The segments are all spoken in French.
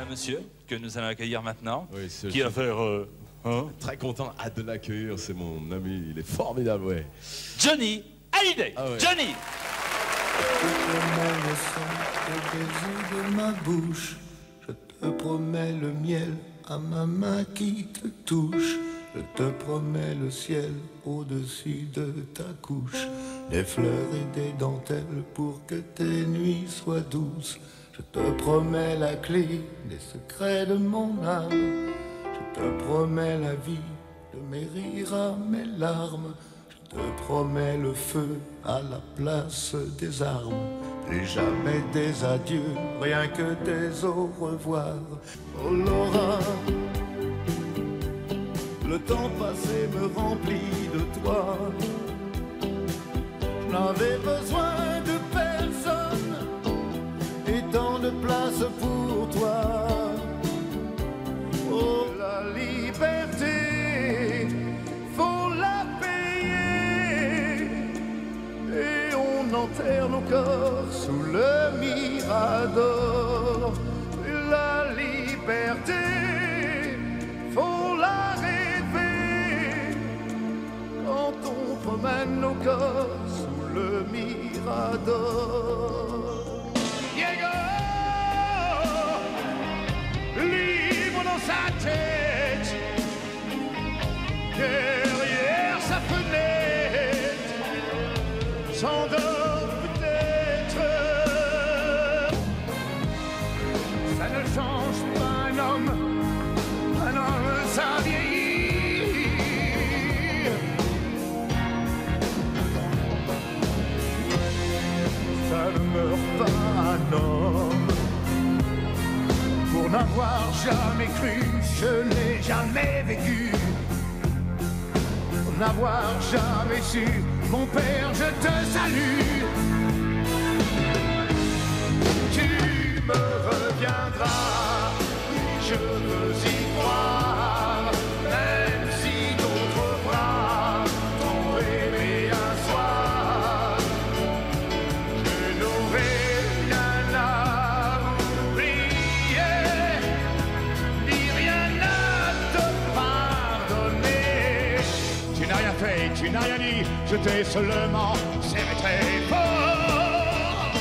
un monsieur que nous allons accueillir maintenant, Oui, qui va faire... Très content, hâte de l'accueillir, c'est mon ami, il est formidable, ouais. Johnny Hallyday. Ah ouais. Johnny. Je te promets le sang au baiser de ma bouche. Je te promets le miel à ma main qui te touche. Je te promets le ciel au-dessus de ta couche. Des fleurs et des dentelles pour que tes nuits soient douces. Je te promets la clé des secrets de mon âme. Je te promets la vie de mes rires à mes larmes. Je te promets le feu à la place des armes. Et jamais des adieux, rien que des au revoir. Oh Laura, le temps passé me remplit de toi. Je n'avais besoin de personne et tant de place pour toi. Oh, la liberté, faut la payer. Et on enterre nos corps sous le mirador. La liberté, faut la rêver. Quand on promène nos corps sous le mirador. Diego, libre dans sa tête, derrière sa fenêtre, s'endort peut-être. Ça ne change pas un homme, ça vieillit. Ça ne meurt pas un homme. Pour n'avoir jamais cru, je n'ai jamais vécu. Pour n'avoir jamais su, mon père, je te salue. Tu me reviendras, je veux y croire. Même si d'autres bras t'ont rêvé un soir, je n'aurai rien à oublier, ni rien à te pardonner. Tu n'as rien fait, tu n'as rien dit, je t'ai seulement serré très fort.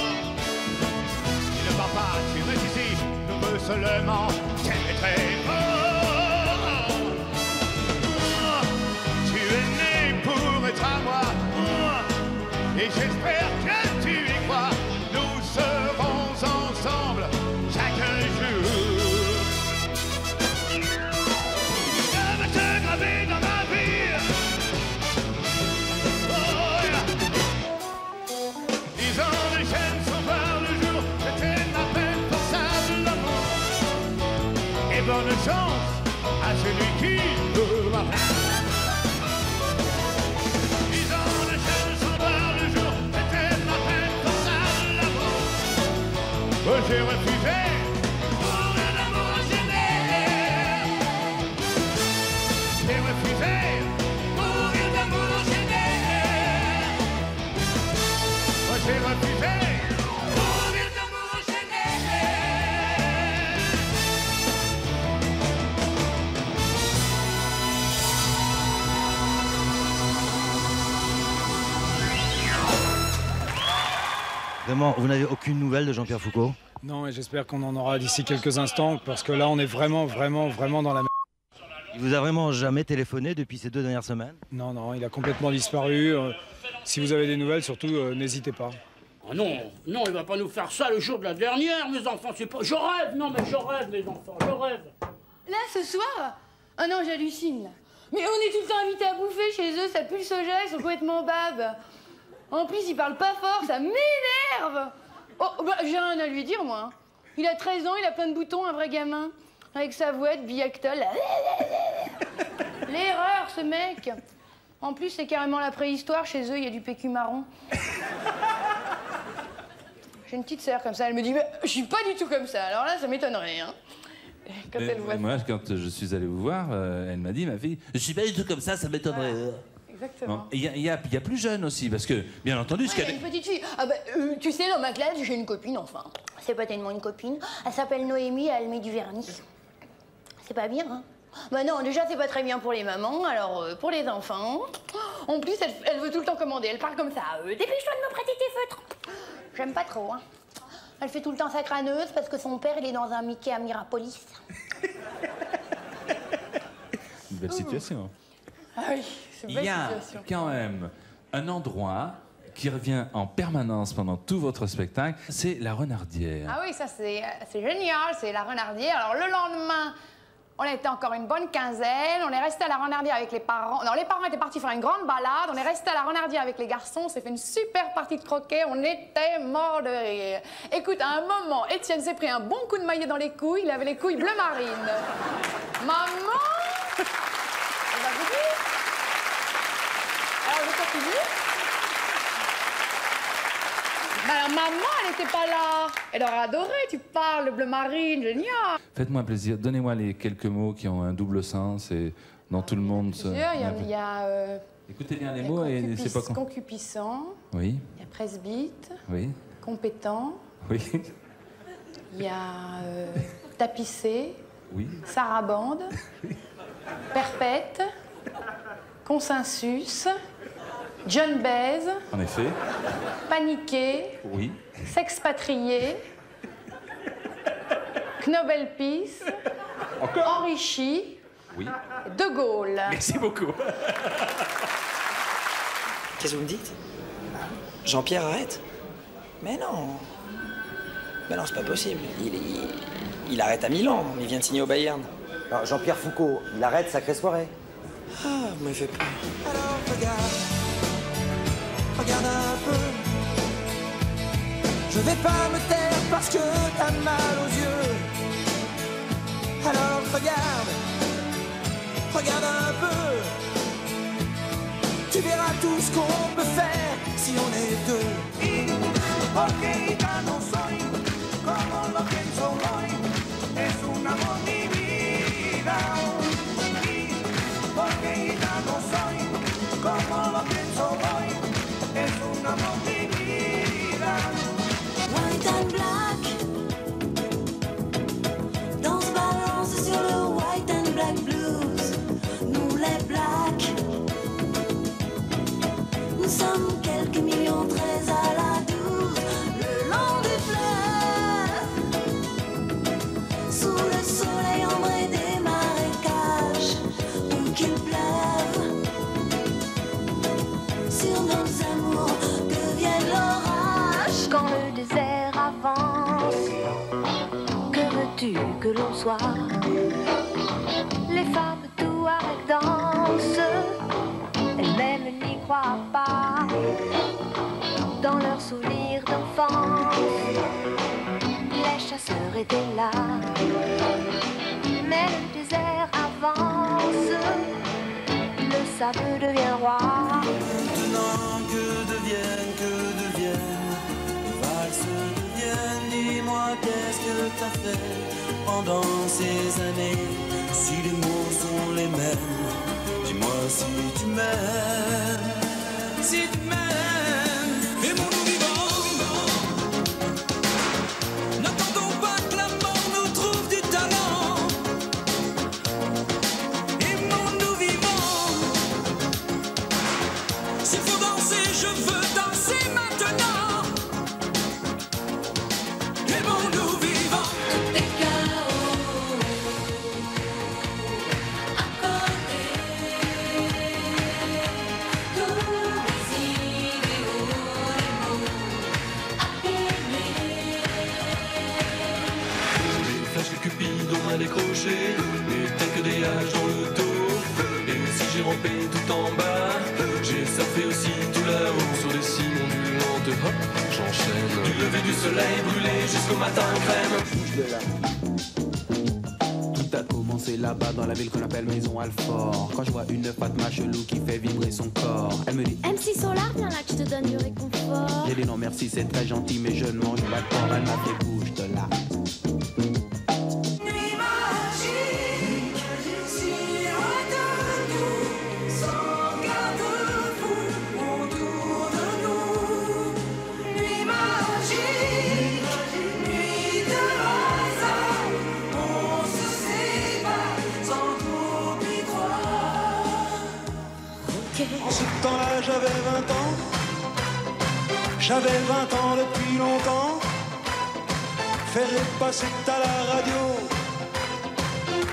Tu ne pars pas, tu restes ici, je veux seulement serrer très fort. Tu es né pour être à moi, et j'espère que tu y crois. Nous serons ensemble chaque jour. Je veux te graver dans ma vie. Oh, yeah. 10 ans de chaîne sans voir le jour, c'était ma peine forçable l'amour. Et bonne chance à celui qui veut ma place. 10 ans de chaîne sans voir le jour, c'était ma peine forçable l'amour. Oh, j'ai refusé pour un amour génère. J'ai refusé pour un amour génère. Oh, j'ai refusé pour un amour génère. Vraiment, vous n'avez aucune nouvelle de Jean-Pierre Foucault? Non, et j'espère qu'on en aura d'ici quelques instants, parce que là, on est vraiment dans la merde. Il vous a vraiment jamais téléphoné depuis ces 2 dernières semaines? Non, non, il a complètement disparu. Si vous avez des nouvelles, surtout, n'hésitez pas. Oh non, non, il va pas nous faire ça le jour de la dernière, mes enfants, c'est pas... Je rêve, non, mais je rêve, mes enfants, je rêve. Là, ce soir? Ah non, j'hallucine, là. Mais on est tout le temps invités à bouffer chez eux, ça pue le soja, ils sont complètement babes. En plus, ils parlent pas fort, ça m'énerve. Oh, bah, j'ai rien à lui dire, moi. Il a 13 ans, il a plein de boutons, un vrai gamin. Avec sa voix de biactol. L'erreur, ce mec. En plus, c'est carrément la préhistoire. Chez eux, il y a du PQ marron. J'ai une petite sœur comme ça, elle me dit, mais je suis pas du tout comme ça. Alors là, ça m'étonnerait, hein. Quand elle voit moi, quand je suis allé vous voir, elle m'a dit, ma fille, je suis pas du tout comme ça m'étonnerait. exactement. Il y a plus jeune aussi, parce que, bien entendu, ce Il y a qu'elle... une petite fille. Ah bah, tu sais, dans ma classe, j'ai une copine, enfin. C'est pas tellement une copine. Elle s'appelle Noémie, elle met du vernis. C'est pas bien, hein? Bah non, déjà, c'est pas très bien pour les mamans, alors pour les enfants. En plus, elle veut tout le temps commander. Elle parle comme ça. Dépêche-toi de me prêter tes feutres. J'aime pas trop, hein. Elle fait tout le temps sa crâneuse parce que son père, il est dans un Mickey à Mirapolis. Une belle situation. Ah oui, c'est une belle Il y a situation. quand même un endroit qui revient en permanence pendant tout votre spectacle, c'est la Renardière. Ah oui, ça c'est génial, c'est la Renardière. Alors le lendemain, on était encore une bonne quinzaine, on est resté à la Renardière avec les parents. Non, les parents étaient partis faire une grande balade, on est resté à la Renardière avec les garçons, on s'est fait une super partie de croquet, on était morts de rire. Écoute, à un moment, Étienne s'est pris un bon coup de maillet dans les couilles, il avait les couilles bleu marine. Maman! On va vous dire. Alors je continue. Bah, alors, maman, elle n'était pas là. Elle aurait adoré, tu parles, le bleu marine, génial. Faites-moi un plaisir, donnez-moi les quelques mots qui ont un double sens et dans tout le monde... Il y a Écoutez bien les mots et c'est pas... concupiscent, Oui, il y a presbyte, oui, compétent, oui, il y a tapissé, oui. sarabande, perpète, consensus, John Baise, En effet, paniqué, oui. s'expatrier, Knobelpis, enrichi, Oui. De Gaulle. Merci beaucoup. Qu'est-ce que vous me dites? Jean-Pierre, arrête. Mais non. Mais non, c'est pas possible. Il arrête à Milan. Il vient de signer au Bayern. Alors, Jean-Pierre Foucault, il arrête, sacrée soirée. Ah, vous m'avez fait peur. Alors regarde un peu. Je vais pas me taire parce que t'as mal aux yeux. Alors regarde un peu. Tu verras tout ce qu'on peut faire si on est deux. Porque ya no soy como lo pienso hoy. Es un amor mi vida. Porque ya no soy como lo pienso hoy. Es un amor mi vida. White and black. Danse balance sur le white and black blues. Nous les blacks. Nous sommes quelques millions, 13 à la 12, le long du fleuve, sous le soleil ambré des marécages, où qu'il pleuve, sur nos amours que vienne l'orage. Quand le désert avance, que veux-tu que l'on soit? Les femmes tout avec dansent. Elles-mêmes n'y croient pas dans leurs souvenirs d'enfance. Les chasseurs étaient là, mais le désert avance. Le sable devient roi. Maintenant que devienne, les valses deviennent. Dis-moi qu'est-ce que t'as fait pendant ces années? Si les mots sont les mêmes, dis-moi si tu m'aimes, si tu m'aimes. Aimons-nous vivants, n'attendons pas que la mort nous trouve du talent. Aimons-nous vivants, s'il faut danser, je veux danser maintenant. Aimons-nous vivants. Tout est chaos à côté. Tous les idéaux, les mots à aimer. Les flashs que Cupidon m'a décroché, les tels que des haches dans le dos. Et si j'ai rampé tout en bas, j'ai surfé aussi tout là-haut sur des cimes ondulantes. Hop, j'enchaîne. Du lever du soleil brûlé jusqu'au matin crème. Tout a commencé là-bas dans la ville qu'on appelle Maison Alfort. Quand je vois une Fatma chelou qui fait vibrer son corps, elle me dit MC Solar, viens là, je te donne du réconfort. j'ai dit non merci, c'est très gentil, mais je ne mange pas de porc. Elle m'a fait bouge de là. Nuit magique, si loin de nous, sans garde. j'avais 20 ans. J'avais 20 ans depuis longtemps. Faire passer à la radio.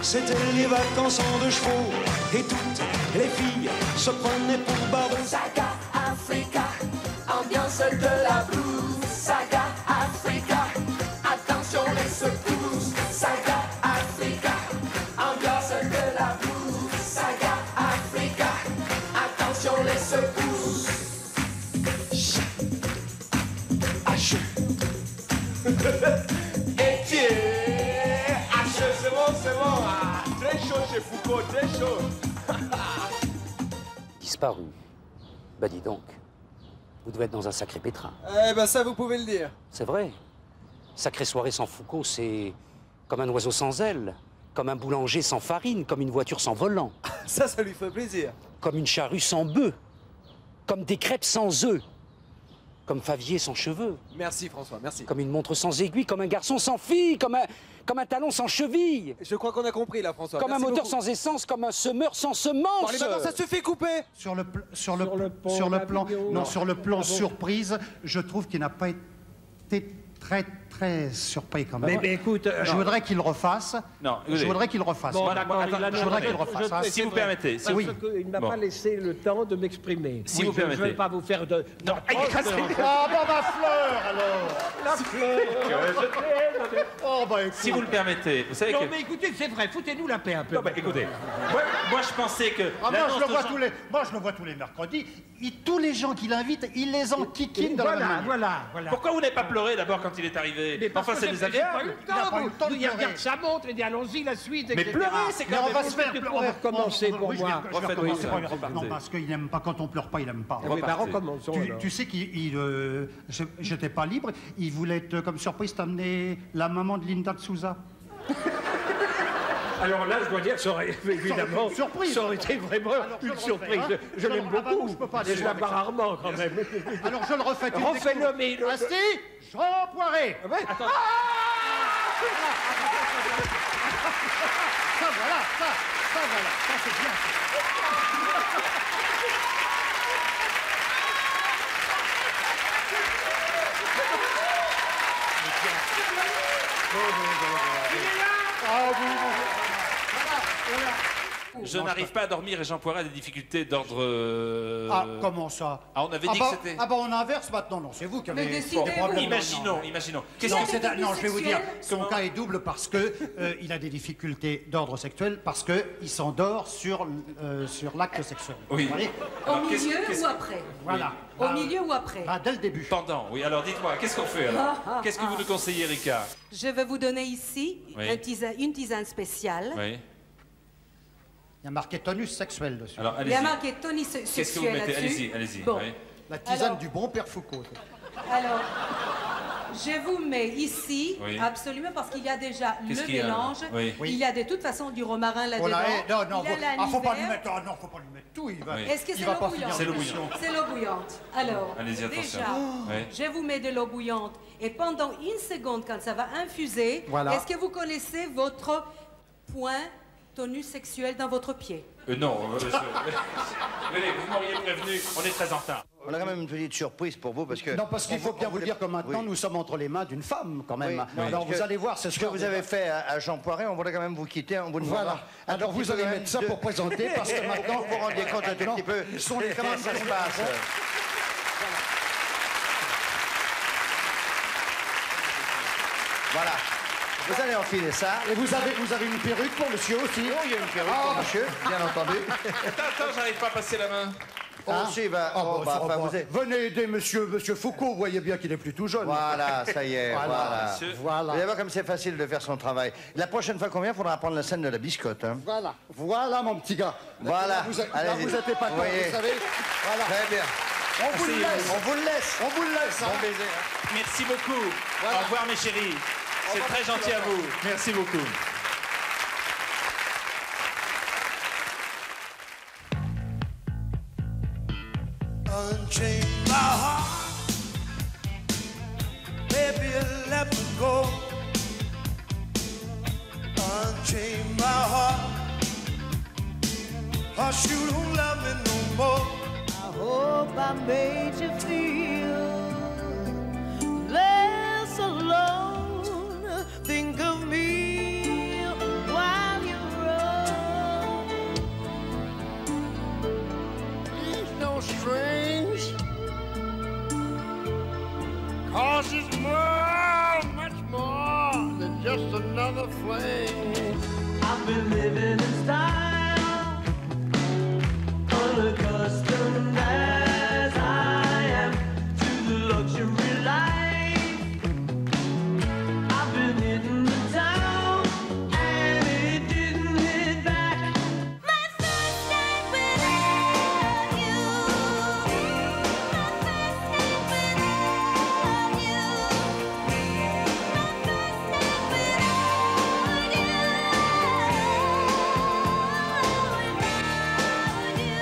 C'était les vacances en 2 chevaux. Et toutes les filles se prenaient pour Barbie. Saga Africa, ambiance de la blues. Saga Africa, attention les secousses. Saga Africa, ambiance de la blues. Saga Africa, attention les secousses. Et tiens, c'est bon, c'est bon. Ah, très chaud chez Foucault, très chaud. Disparu. Bah dis donc, vous devez être dans un sacré pétrin. Eh ben ça, vous pouvez le dire. C'est vrai. Sacrée soirée sans Foucault, c'est comme un oiseau sans ailes, comme un boulanger sans farine, comme une voiture sans volant. Ça lui fait plaisir. Comme une charrue sans bœuf, comme des crêpes sans œufs, comme Favier sans cheveux. Merci François, merci. Comme une montre sans aiguille, comme un garçon sans fille, comme un talon sans cheville. Je crois qu'on a compris là François. Comme Merci un moteur beaucoup. sans essence, comme un semeur sans semence. Bon, allez, maintenant ça suffit, couper. Sur le plan surprise, je trouve qu'il n'a pas été très surpris quand même. Mais écoute, je voudrais qu'il refasse. Non, je voudrais qu'il refasse. Bon, d'accord, je voudrais qu'il refasse. hein. Si vous permettez. Parce qu'il ne m'a pas laissé le temps de m'exprimer. Si vous permettez. Je ne veux pas vous faire de... Non, Ah bah ma fleur alors. La fleur. Oh bah écoute. Si vous le permettez, vous savez Non que... mais écoutez, c'est vrai, foutez-nous la paix un peu. Non, bah, écoutez, moi je pensais que... Moi l'annonce je le vois de Jean- moi je le vois tous les mercredis. Tous les gens qu'il invite, il les enquiquine dans la même manière. Voilà. Pourquoi vous n'avez pas pleuré d'abord quand il est arrivé? Enfin, c'est désagréable. Il n'a pas eu le temps de Il pleurer. regarde sa montre et dit allons-y la suite, Mais etc. pleurer, c'est Mais quand on même... va se faire Tu pourrais recommencer pour moi. Je vais recommencer. Repartez. Non, parce qu'il n'aime pas quand on pleure pas, il n'aime pas. Mais bah recommençons alors. Tu sais qu'il j'étais pas libre, il voulait être comme surprise t'amener la maman de Linda de Souza. Alors là, je dois dire, ça aurait évidemment, surprise. ça aurait été vraiment une surprise. hein. Je l'aime beaucoup, je peux pas mais je la dire. vois rarement quand même. Alors je le refais. Refais-le, mais... Asti, Jean Poiré. Attends. Ça voilà, ça c'est bien. Je n'arrive pas à dormir et Jean Poiret a des difficultés d'ordre... Ah, comment ça? Ah, on avait dit que c'était... Ah bah on inverse maintenant, non, c'est vous qui avez des problèmes. Imaginons. Qu'est-ce Non, que non, je vais vous dire, son cas est double parce que il a des difficultés d'ordre sexuel, parce que il s'endort sur l'acte sexuel. Oui. Vous voyez? Au milieu ou après? Voilà. Au milieu ou après? Dès le début. Pendant, oui. Alors dites-moi, qu'est-ce qu'on fait alors? Qu'est-ce que vous nous conseillez, Erika? Je vais vous donner ici Oui. une tisane spéciale. Oui. Il y a marqué tonus sexuel dessus. Alors, Il y a marqué tonus sexuel là-dessus. Qu'est-ce que vous mettez? Allez-y. Bon. Oui. La tisane du bon père Foucault. Alors, je vous mets ici, Oui. absolument, parce qu'il y a déjà Qu'est-ce le qu'il y a, mélange. oui. Il y a de toute façon du romarin là-dedans. Non, il y a faut pas lui l'aniver. mettre. Non, faut pas lui mettre tout. Il va. Oui. Est-ce que il c'est va l'eau pas bouillante? finir C'est l'eau l'émission. bouillante. C'est l'eau bouillante. Alors, Allez-y, attention. déjà, Oui. je vous mets de l'eau bouillante et pendant une seconde, quand ça va infuser, Voilà. est-ce que vous connaissez votre point tonus sexuel dans votre pied? Non, venez, vous m'auriez prévenu, on est très en retard. On a quand même une petite surprise pour vous parce que... Non, parce qu'il faut bien vous dire que maintenant, nous sommes entre les mains d'une femme, quand même. Oui. Alors, Parce vous que allez voir ce que vous avez fait à Jean Poiret, on voudrait quand même vous quitter en vous demandant... Voilà. Alors, vous allez mettre ça pour présenter, parce que maintenant... Vous vous rendiez compte un tout petit peu comment ça se passe. Voilà. Vous allez enfiler ça. Et vous avez une perruque pour monsieur aussi? Oh, il y a une perruque pour monsieur, bien entendu. Attends, j'arrive pas à passer la main. Si, vous êtes... Venez aider monsieur Foucault, vous voyez bien qu'il est plus tout jeune. Voilà, ça y est, voilà. Voilà. Vous allez voir comme c'est facile de faire son travail. La prochaine fois qu'on vient, il faudra prendre la scène de la biscotte. Hein. Voilà mon petit gars. Voilà. Là, vous êtes épatant, vous savez. Voilà. Très bien. On vous le laisse. On vous le laisse. On vous le laisse. Bon baiser. Hein. Merci beaucoup. Au revoir, mes chéris. C'est très gentil à vous. Merci beaucoup. Unchain my heart, baby, let me go. Unchain my heart, 'cause you don't love me no more. hope I made you feel less alone. Think of me while you're up. It's no strange, 'cause it's more, much more than just another flame. I've been living in style, unaccustomed as I am to the luxury life. I've been hitting the town and it didn't hit back. My first night without you, my first night without you, my first night without you.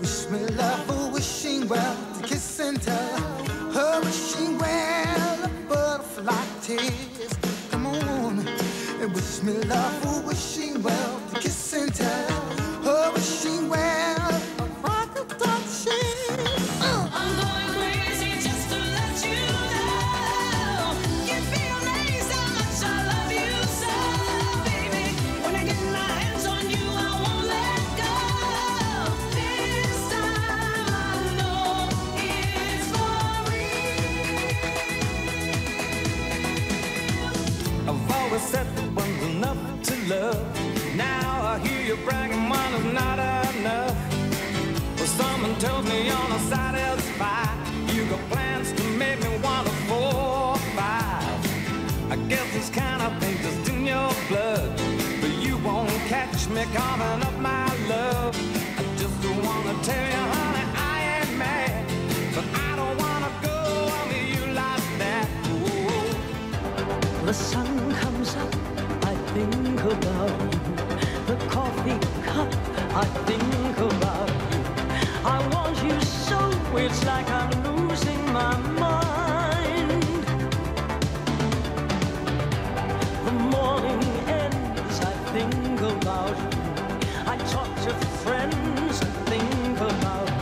Wish me love, oh, wishing well, to kiss and tell her wishing well, butterfly tears. Come on, and wish me love, oh, wishing well, to kiss and tell her wishing well, butterfly tears. I'm going crazy just to let you know. You'd be amazed how much I love you so, baby. When I get my hands on you, I won't let go. This time I know it's for real. I've always said that one's enough to love. Now I hear you bragging one is not enough. Well, someone tells me on a side of the spy, you got plans to make me want a 4 or 5. I guess this kind of thing just in your blood, but you won't catch me coughing up my love. I just wanna tell you, honey, I ain't mad, but I don't wanna go on with you like that. Whoa. The sun comes up, I think about you. The coffee cup, I think about you. I want you so, it's like I'm losing my mind. The morning ends, I think about you. I talk to friends and think about you.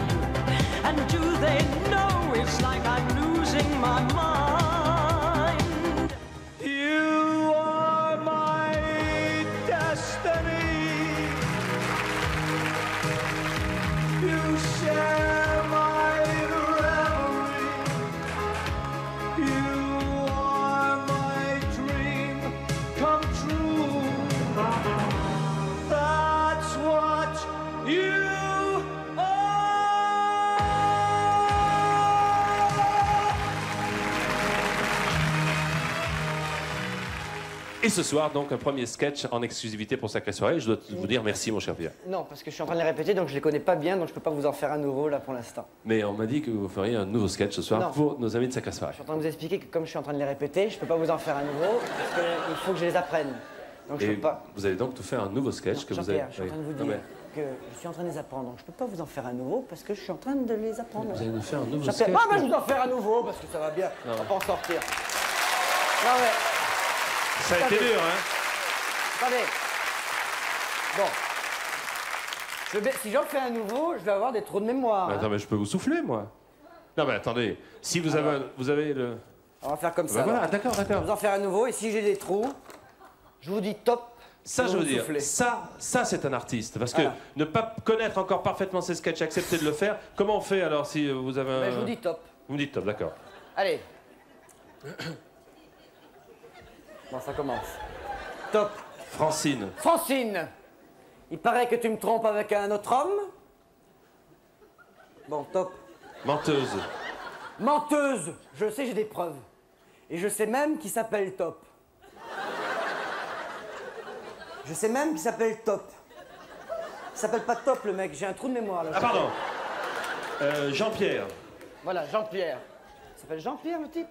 And do they know it's like I'm losing my mind? You are my destiny. You share my reverie. You are my dream come true. That's what you Et ce soir, donc, un premier sketch en exclusivité pour Sacrée Soirée. Je dois vous dire merci, mon cher Pierre. Non, parce que je suis en train de les répéter, donc je les connais pas bien, donc je peux pas vous en faire un nouveau là pour l'instant. Mais on m'a dit que vous feriez un nouveau sketch ce soir Non. pour nos amis de Sacrée Soirée. Je suis en train de vous expliquer que comme je suis en train de les répéter, je peux pas vous en faire un nouveau, parce qu'il faut que je les apprenne. Donc je Et peux pas. vous allez donc tout faire un nouveau sketch que vous avez. Jean-Pierre, je suis en train de vous Oui. dire Non, que je suis en train de les apprendre, donc je peux pas vous en faire un nouveau parce que je suis en train de les apprendre. Vous allez nous faire un nouveau Jean-Pierre, sketch. ah, bah, je vais en faire un nouveau parce que ça va bien, Non. on va pas en sortir. Non mais. Ça a été dur, hein? Attendez. Bon. Si j'en fais un nouveau, je vais avoir des trous de mémoire. Mais hein. attends, mais je peux vous souffler, moi. Non, mais attendez. Si vous avez, vous avez le. On va faire comme Bah ça. voilà, alors. d'accord, d'accord. Je vais vous en faire un nouveau et si j'ai des trous, je vous dis top. Ça, je veux dire, souffler. ça c'est un artiste. Parce Voilà. que ne pas connaître encore parfaitement ses sketchs, accepter de le faire, comment on fait alors si vous avez un. Ben, je vous dis top. Vous me dites top, d'accord. Allez. Bon, ça commence. Top. Francine. Francine, il paraît que tu me trompes avec un autre homme. Bon, top. Menteuse. Menteuse, je sais, j'ai des preuves. Et je sais même qu'il s'appelle Top. Je sais même qu'il s'appelle Top. Il s'appelle pas Top, le mec, j'ai un trou de mémoire là. Ah, pardon. Jean-Pierre. Voilà, Jean-Pierre. Il s'appelle Jean-Pierre, le type?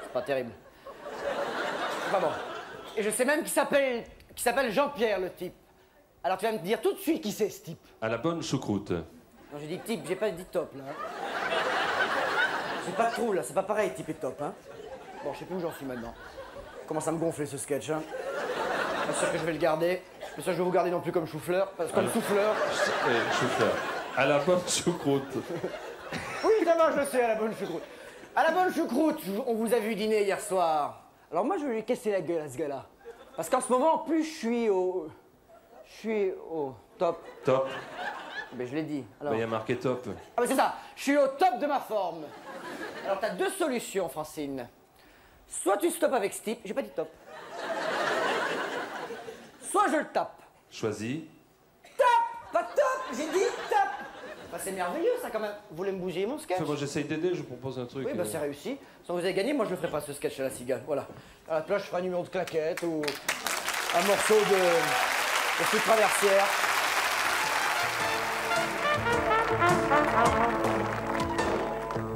C'est pas terrible. C'est pas bon. Et je sais même qu'il s'appelle Jean-Pierre, le type. Alors tu vas me dire tout de suite qui c'est, ce type. À la bonne choucroute. Non, j'ai dit type, j'ai pas dit top, là. J'ai pas de trou, là, c'est pas pareil, type et top, hein. Bon, je sais plus où j'en suis maintenant. Commence à me gonfler, ce sketch, hein. Pas sûr que je vais le garder. Pas sûr que je vais vous garder non plus comme chou-fleur. Parce que comme souffleur... Chou-fleur. À la bonne choucroute. Oui, évidemment, je le sais, à la bonne choucroute. À la bonne choucroute, on vous a vu dîner hier soir. Alors moi, je vais lui casser la gueule à ce gars-là. Parce qu'en ce moment, en plus, je suis au top. Top. Ben, je l'ai dit. Alors... Il y a marqué top. Ah, ben c'est ça. Je suis au top de ma forme. Alors, t'as deux solutions, Francine. Soit tu stoppes avec ce type. J'ai pas dit top. Soit je le tape. Choisis. Tape, pas top. J'ai dit tape. Bah, c'est merveilleux, ça, quand même. Vous voulez me bouger mon sketch? Enfin, moi, j'essaye d'aider, je vous propose un truc. Oui, bah c'est réussi. Si vous avez gagné, moi je le ferai pas ce sketch à la cigale. Voilà. À la place, je ferai un numéro de claquette ou un morceau de flûte traversière.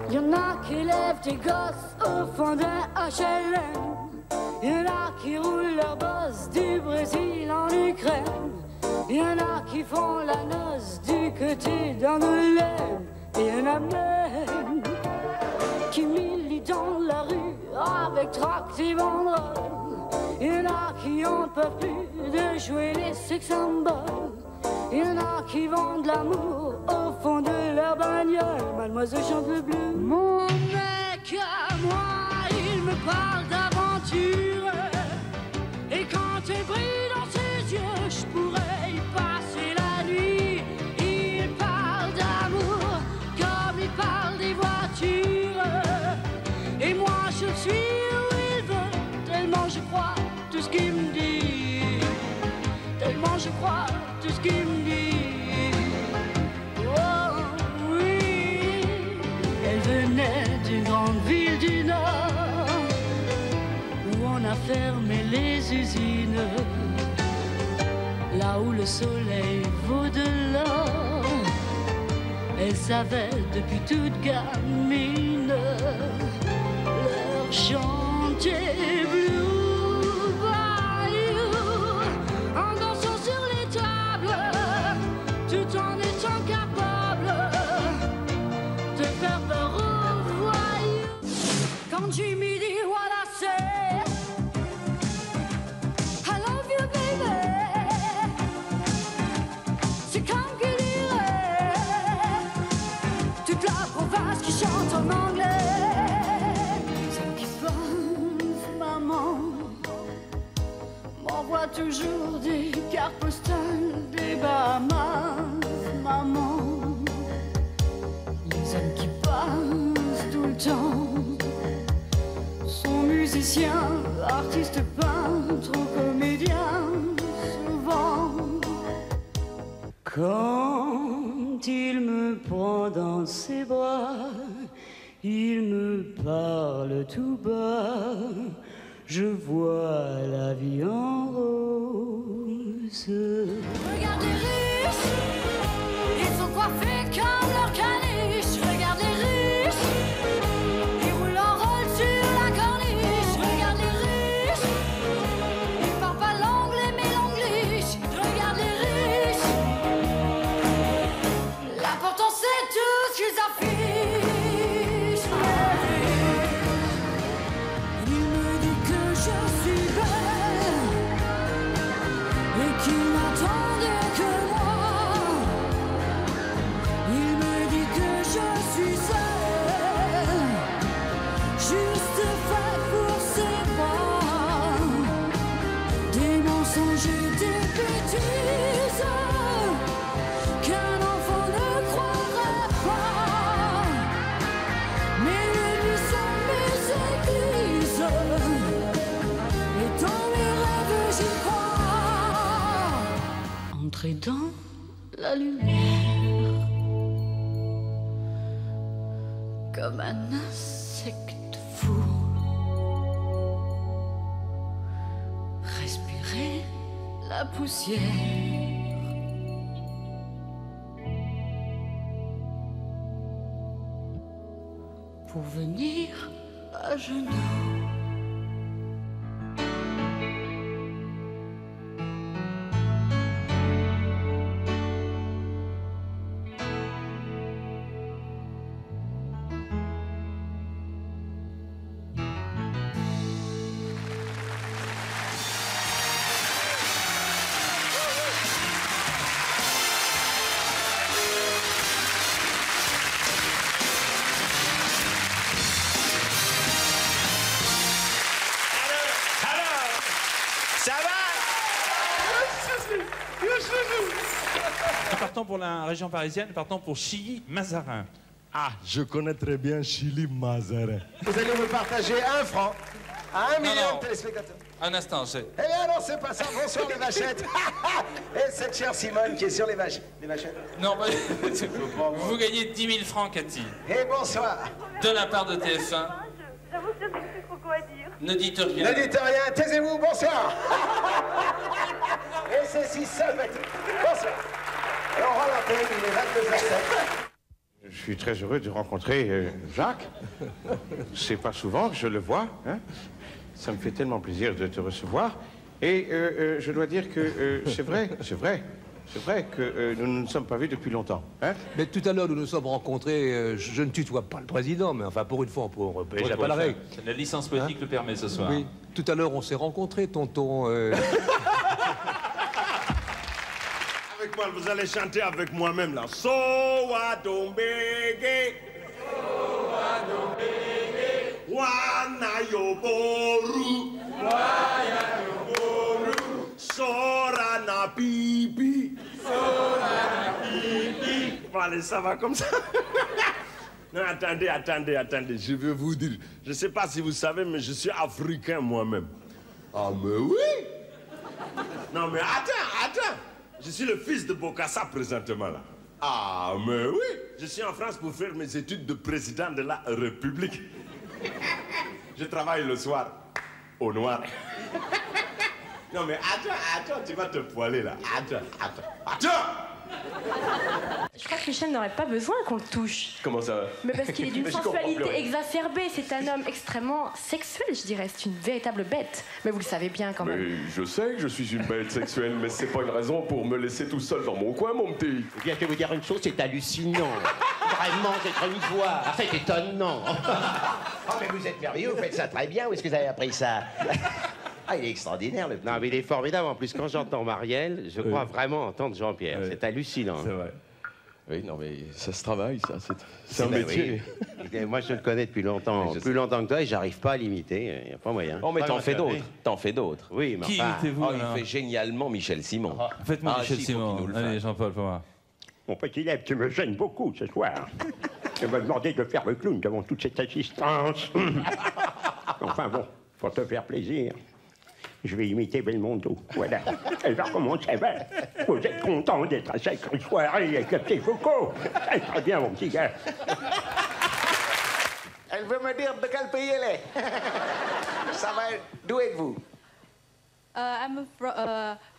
Y'en a qui lèvent des gosses au fond d'un HLM. Y'en a qui roulent leur boss du Brésil en Ukraine. Y'en a qui font la noce du côté d'Angoulême. Et y'en a même qui militent dans la rue avec tracts et banderoles. Y'en a qui en peuvent plus de jouer les sex symboles. Y'en a qui vendent l'amour au fond de leur bagnole. Mademoiselle chante le blues. Mon mec à moi, il me parle d'aventure. Et quand t'es pris dans ses yeux, je pourrais y passer la nuit. Il parle d'amour comme il parle des voitures. Et moi je suis où il veut, tellement je crois tout ce qu'il me dit. Tellement je crois tout ce qu'il me dit. Oh oui, elle venait d'une grande ville du Nord où on a fermé les usines, là où le soleil vaut de l'or. Elle savait depuis toute gamine leur chanter Blue Bayou en dansant sur les tables, tout en étant capable de faire peur aux voyous. Quand Jimmy dit what I say, I love you baby, c'est comme qu'il dirait toute la province qui chante en anglais. Celle qui pense, maman, m'envoie toujours des cartes postales des Bahamas, maman. Les hommes qui passent tout le temps sont musiciens, artistes, peintres ou comédiens, souvent. Quand il me prend dans ses bras, il me parle tout bas, je vois la vie en rose. Regarde les riches, ils sont coiffés comme leur caniche. Regarde les riches, ils roulent en rôle sur la corniche. Regarde les riches, ils parlent pas l'anglais mais l'anglish. Regarde les riches, l'important c'est tout ce qu'ils affichent. Il me dit que je suis belle et qu'il n'attendait que moi. Il me dit que je suis seule, juste faite pour ses bras. Des mensonges et des bêtises qu'un enfant ne croirait pas. Mais les nuits sont mes églises et dans mes rêves j'y crois. Entrer dans la lumière comme un insecte fou. Respirer la poussière. Pour venir à genoux. Partons pour la région parisienne, partons pour Chilly-Mazarin. Ah, je connais très bien Chilly-Mazarin. Vous allez me partager 1 franc à 1 million de téléspectateurs. Un instant, j'ai... Eh bien non, c'est pas ça. Bonsoir les vachettes. Et cette chère Simone qui est sur les vachettes. Les vachettes. Non, vous gagnez 10 000 francs, Cathy. Et bonsoir. De la part de TF1. J'avoue que je ne sais plus trop quoi dire. Ne dites rien. Ne dites rien, taisez-vous, bonsoir. Et c'est si sympathique. Bonsoir. Et on rend l'antenne, il est 22h07. Je suis très heureux de rencontrer Jacques. C'est pas souvent que je le vois. Hein. Ça me fait tellement plaisir de te recevoir. Et je dois dire que c'est vrai que nous ne nous sommes pas vus depuis longtemps. Hein. Mais tout à l'heure, nous nous sommes rencontrés, je ne tutoie pas le président, mais enfin, pour une fois, on peut échapper à la règle. La licence politique le permet ce soir. Oui, tout à l'heure, on s'est rencontrés, tonton. Avec moi, vous allez chanter avec moi-même là. So wa dombege. So wa dombege. Wana yoboru. Wana yoboru. Sora na pipi. Sora na pipi. Allez, ça va comme ça. Non, attendez, je veux vous dire. Je ne sais pas si vous savez, mais je suis africain moi-même. Ah, mais oui. Non, mais attends. Je suis le fils de Bokassa présentement là. Ah, mais oui. Je suis en France pour faire mes études de président de la République. Je travaille le soir au noir. Non, mais attends, tu vas te poiler là. Attends. Je crois que Michel n'aurait pas besoin qu'on le touche. Comment ça? Mais parce qu'il est d'une Mais je comprends plus sensualité rien. exacerbée. C'est un homme extrêmement sexuel, je dirais. C'est une véritable bête. Mais vous le savez bien quand même. Mais je sais que je suis une bête sexuelle, mais c'est pas une raison pour me laisser tout seul dans mon coin, mon petit. Eh bien, je vais vous dire une chose, c'est hallucinant. Vraiment, c'est une voix. C'est étonnant. Oh, mais vous êtes merveilleux, vous faites ça très bien. Où est-ce que vous avez appris ça? Ah, il est extraordinaire, le petit. Non, mais il est formidable. En plus, quand j'entends Marielle, je crois vraiment entendre Jean-Pierre. C'est hallucinant. C'est vrai. Oui, non, mais ça se travaille, ça. C'est un Ben métier. oui. Moi, je le connais depuis longtemps. Plus longtemps que toi, et j'arrive pas à l'imiter. Il n'y a pas moyen. Oh, mais Pas t'en ma fais soeur, d'autres. T'en fais d'autres. Oui, mais Qui enfin... imitez-vous, Oh, alors il fait génialement Michel Simon. Faites-moi Michel si, faut Simon. qu'il nous le Allez, fasse. Jean-Paul, pour moi. Mon petit lèvre, tu me gênes beaucoup ce soir. Tu m'as demandé de faire le clown devant toute cette assistance. Enfin bon, pour te faire plaisir, je vais imiter Belmondo. Voilà. Elle va commencer. Vous êtes content d'être à cette soirée avec le petit Foucault? C'est très bien, mon petit gars. Elle veut me dire de quel pays elle est. Ça va. D'où êtes-vous? I'm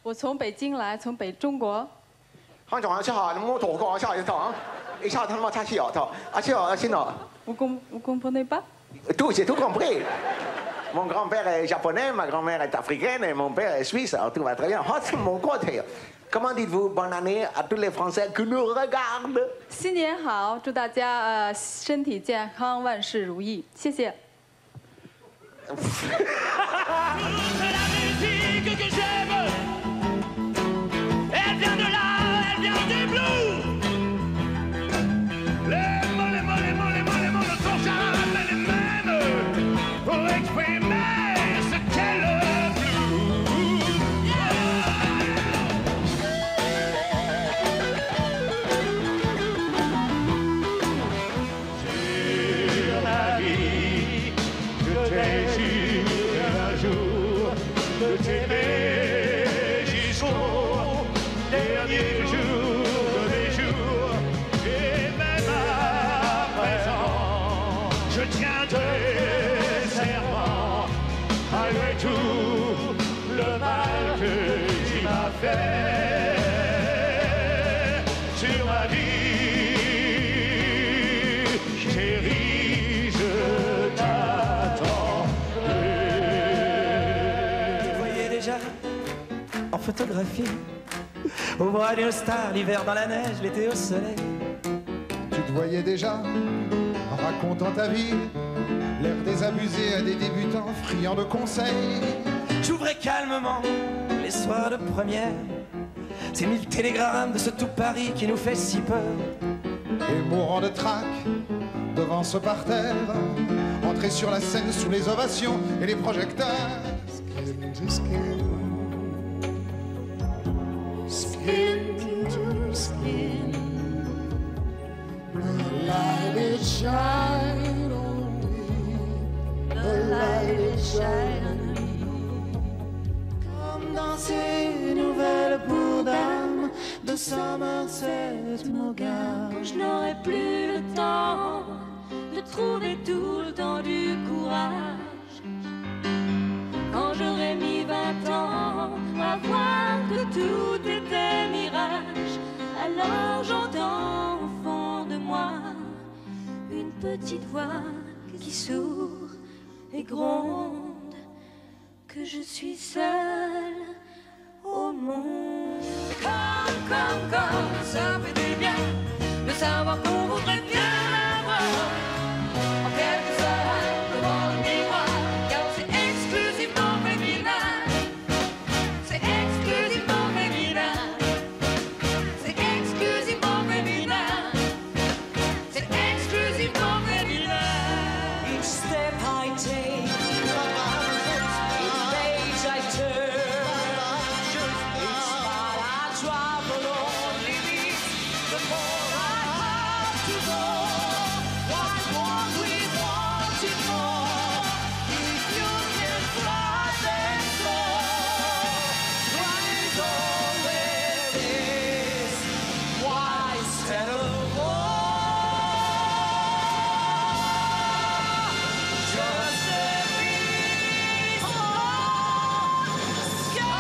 我从北京来，从北中国。我从下我土国下一趟，一下他妈他小套，Vous comprenez pas? Tout, j'ai tout compris. Mon grand-père est japonais, ma grand-mère est africaine et mon père est suisse, alors tout va très bien. Oh, c'est mon côté. Comment dites-vous bonne année à tous les Français qui nous regardent? 新年好，祝大家身体健康，万事如意，谢谢。 musique que j'aime, elle vient de là, elle vient des blues. Les mots ne sont jamais les mêmes pour exprimer ce qu'est le blues. Sur la vie, je t'ai juré un jour de t'aimer jusqu'au dernier jour des jours. Et même à présent, je tiendrai serment malgré tout le mal que tu m'as fait sur ma vie. Chérie, je t'attends. Vous voyez déjà en photographie au bras d'une star, l'hiver dans la neige, l'été au soleil. Tu te voyais déjà en racontant ta vie, l'air désabusé à des débutants friands de conseils. J'ouvrais calmement les soirs de première ces 1000 télégrammes de ce tout Paris qui nous fait si peur. Et mourant de trac devant ce parterre, entrer sur la scène sous les ovations et les projecteurs. Skin to skin, shine on me. The light it shine on me. Comme dans ces nouvelles peaux d'âme de Somerset Maugham. Quand je n'aurai plus le temps de trouver tout le temps du courage. Quand j'aurai mis 20 ans à voir que tout était mirage, alors j'entends au fond de moi une petite voix qui sourd et gronde que je suis seule au monde. Comme, ça fait du bien de savoir qu'on voudrait bien l'avoir en quelque sorte devant le miroir, car c'est exclusivement féminin. C'est exclusivement féminin. C'est exclusivement féminin. C'est exclusivement féminin. Each step I take, each page I turn, each spot I travel only leads the more I have to go. Why won't we want it more? If you can fly, then so. Right on where it is. Why settle for just a piece of sky?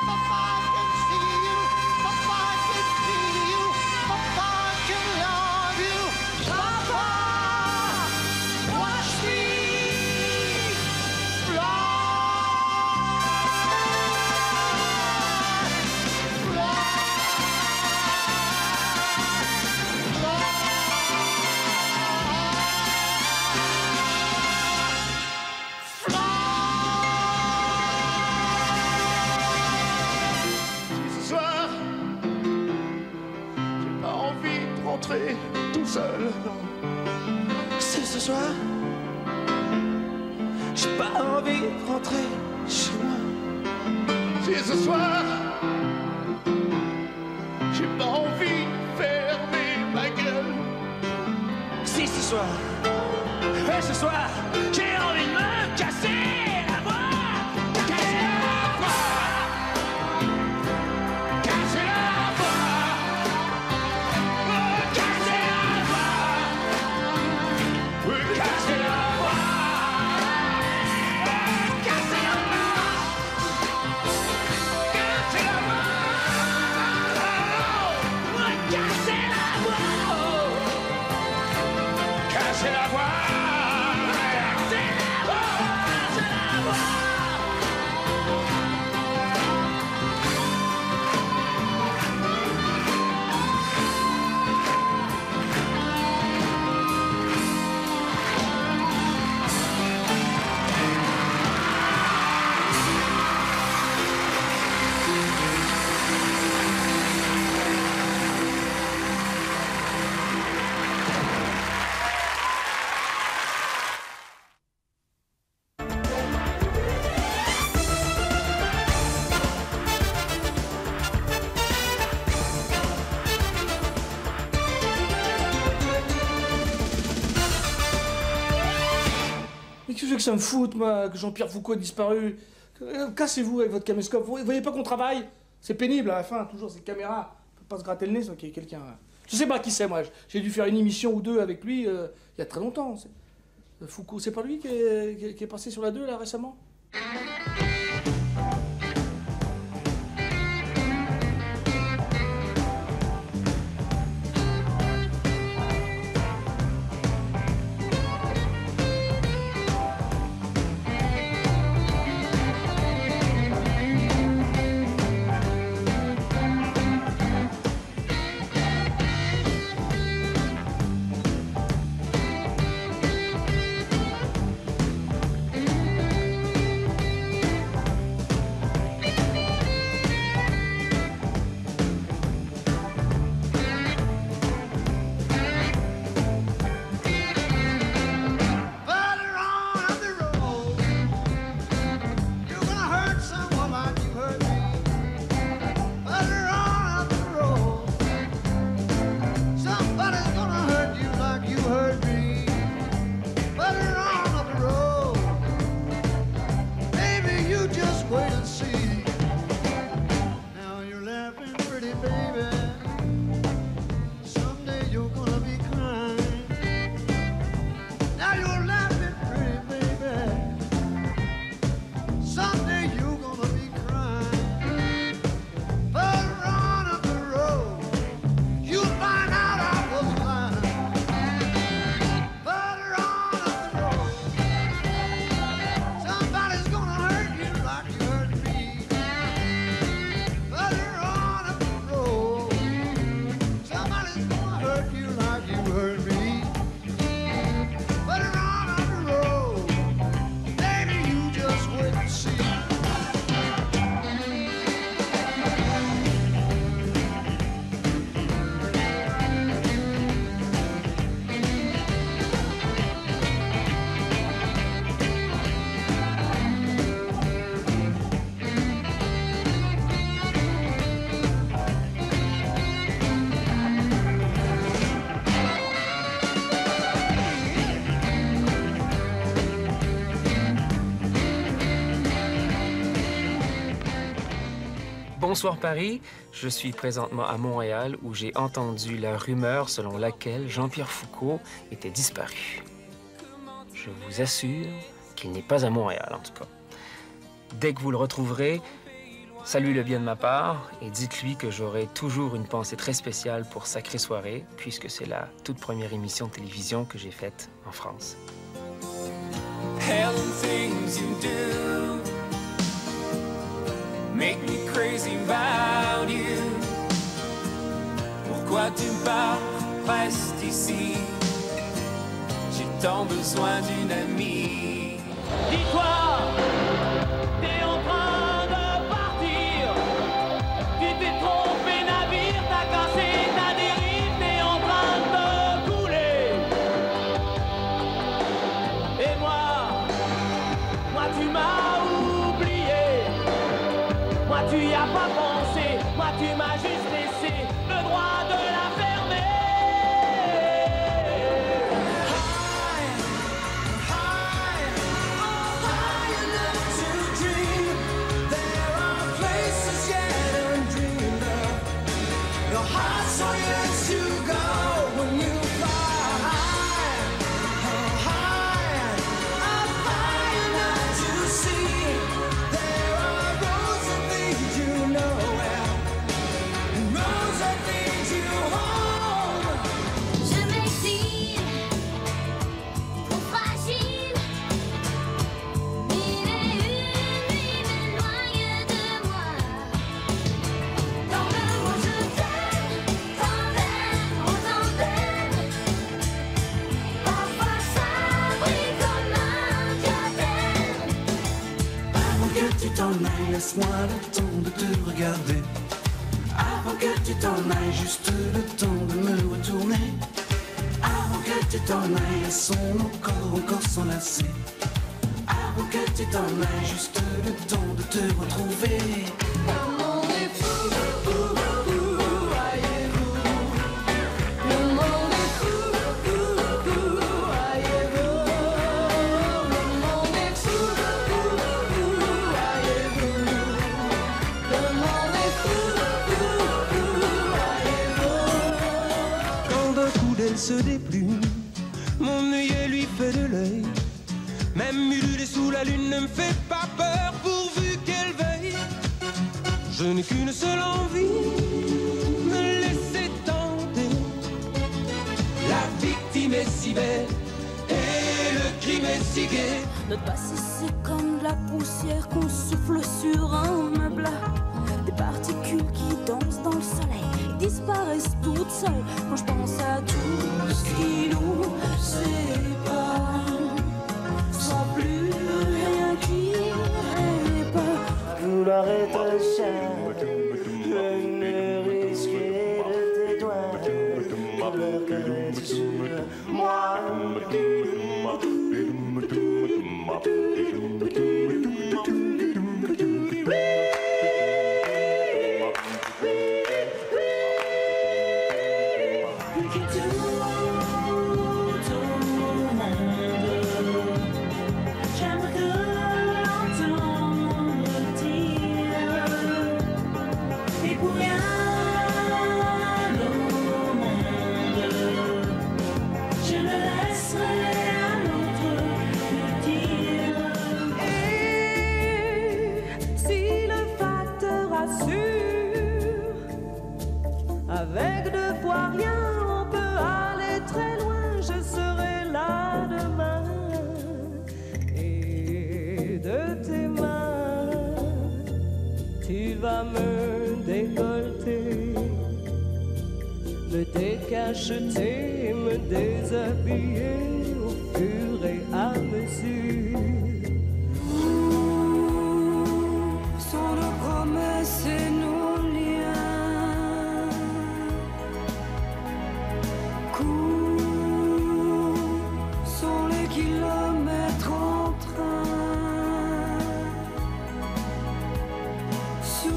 Papa can see you, Papa can feel you, Papa can love you. Papa, watch me Ce soir, j'ai pas envie de rentrer tout seul, non. Si ce soir, j'ai pas envie de rentrer chez moi. Si ce soir, j'ai pas envie de fermer ma gueule. Si ce soir, et ce soir, j'ai envie de me casser la voix. Casser la voix. Casser la voix. Casser la voix. Casser la voix. Casser la voix. Casser la voix. Casser la voix. Casser la voix. Mais qu'est-ce que ça me fout, moi, que Jean-Pierre Foucault a disparu? Cassez-vous avec votre caméscope. Vous voyez pas qu'on travaille? C'est pénible à la fin, toujours cette caméra. On peut pas se gratter le nez sans qu'il y ait quelqu'un. Je sais pas qui c'est, moi. J'ai dû faire une émission ou deux avec lui il y a très longtemps. Foucault, c'est pas lui qui est passé sur la 2 là récemment? Bonsoir Paris, je suis présentement à Montréal où j'ai entendu la rumeur selon laquelle Jean-Pierre Foucault était disparu. Je vous assure qu'il n'est pas à Montréal en tout cas. Dès que vous le retrouverez, saluez-le bien de ma part et dites-lui que j'aurai toujours une pensée très spéciale pour Sacrée Soirée puisque c'est la toute première émission de télévision que j'ai faite en France. Hell and things you do make me crazy about you. Pourquoi tu pars, reste ici. J'ai tant besoin d'une amie. Dis-toi, t'es en train de partir. Tu t'es trompé navire, t'as cassé ta dérive, t'es en train de couler. Et moi tu m'as oublié. Moi tu y as pas pensé. Moi tu m'as juste laissé le droit de la fermer. Je m'exile, trop fragile. Mille et une nuits m'éloignent de moi. Dans le mot je t'aime, tant d'aime, autant d'aime. Parfois ça brille comme un diadème. Avant que tu t'en ailles, laisse-moi le temps de te regarder. Avant que tu t'en ailles, juste le temps de me retourner. Avant que tu t'en ailles, laissons nos corps encore s'enlacer. Avant que tu t'en ailles, juste le temps de te retrouver. Le monde est fou, voyez-vous. Le monde est fou, voyez-vous. Le monde est fou, voyez-vous. Le monde est fou, voyez-vous. Quand d'un coup d'elle se déplume, mon œillet lui fait de l'œil. Même ululer sous la lune ne me fait pas peur pourvu qu'elle veille. Je n'ai qu'une seule envie, me laisser tenter. La victime est si belle et le crime est si gai. Notre passé c'est comme de la poussière qu'on souffle sur un meuble. Des particules qui dansent dans le soleil et disparaissent toutes seules. Quand je pense à tout ce qui nous sépare, sans plus rien qui répare. Vouloir être seul, je ne risquer de tes doigts, de leur caresse sur moi. Avec deux fois rien, on peut aller très loin. Je serai là demain. Et de tes mains, tu vas me décolleter, me décacheter, me déshabiller au fur et à mesure. Sont nos promesses et nos liens. Courts sont les kilomètres en train. Sourds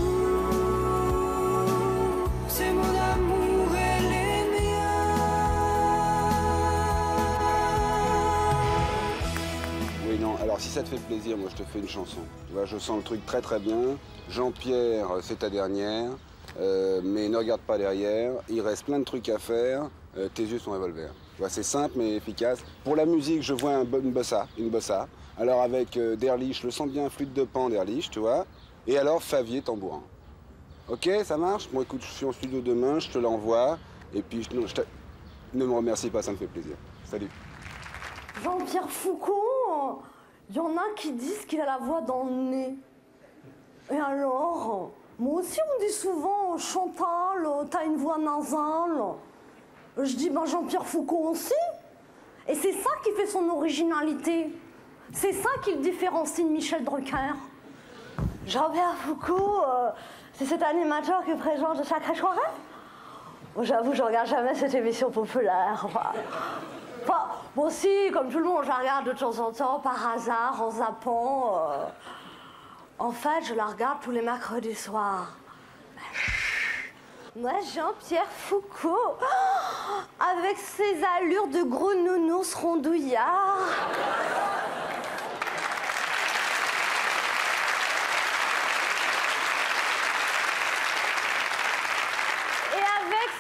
ces mots d'amour et les miens. si ça te fait plaisir, moi je te fais une chanson. Tu vois, je sens le truc très très bien. Jean-Pierre, c'est ta dernière, mais ne regarde pas derrière. Il reste plein de trucs à faire. Tes yeux sont revolver. Tu vois, c'est simple mais efficace. Pour la musique, je vois une bossa. Alors avec Derlich, je le sens bien, flûte de pan, Derlich, tu vois. Et alors Favier, tambourin. Ok, ça marche? Bon, écoute, je suis en studio demain, je te l'envoie. Et puis, ne me remercie pas, ça me fait plaisir. Salut. Jean-Pierre Foucault, il y en a qui disent qu'il a la voix dans le nez. Et alors? Moi aussi, on me dit souvent, Chantal, t'as une voix nasale. Je dis, ben Jean-Pierre Foucault aussi. Et c'est ça qui fait son originalité. C'est ça qui le différencie de Michel Drucker. Jean-Pierre Foucault, c'est cet animateur qui présente Sacrée Soirée. J'avoue, je regarde jamais cette émission populaire. Enfin, moi aussi, comme tout le monde, je la regarde de temps en temps, par hasard, en zappant. En fait, je la regarde tous les mercredis soirs. Moi, Jean-Pierre Foucault, avec ses allures de gros nounours rondouillard.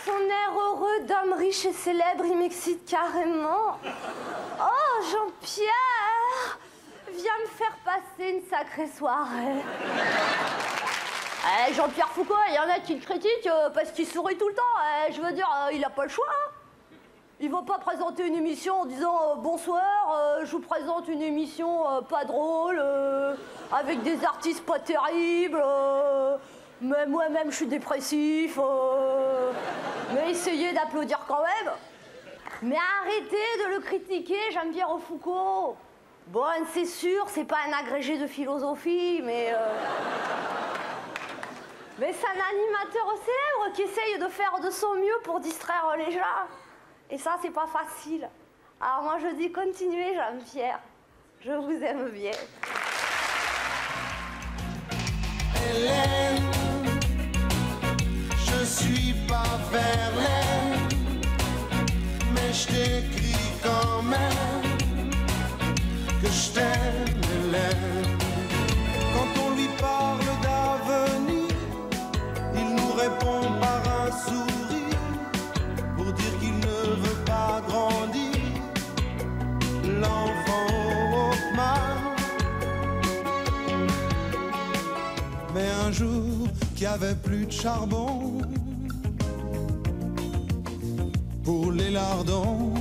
Son air heureux d'homme riche et célèbre, il m'excite carrément. Oh, Jean-Pierre, viens me faire passer une sacrée soirée. Jean-Pierre Foucault, il y en a qui le critiquent parce qu'il sourit tout le temps. Je veux dire, il n'a pas le choix. Hein. Il va pas présenter une émission en disant bonsoir, je vous présente une émission pas drôle, avec des artistes pas terribles. Mais moi-même, je suis dépressif. Mais essayez d'applaudir quand même. Mais arrêtez de le critiquer, Jean-Pierre Foucault. Bon, c'est sûr, c'est pas un agrégé de philosophie, mais c'est un animateur célèbre qui essaye de faire de son mieux pour distraire les gens. Et ça, c'est pas facile. Alors moi, je dis continuez, Jean-Pierre. Je vous aime bien. Hélène, je suis pas Verlaine, mais je t'écris quand même que je t'aime, Hélène. Quand on lui parle d'avenir, il nous répond par un sourire pour dire qu'il ne veut pas grandir. L'enfant au Walkman. Mais un jour qu'il n'y avait plus de charbon pour les lardons,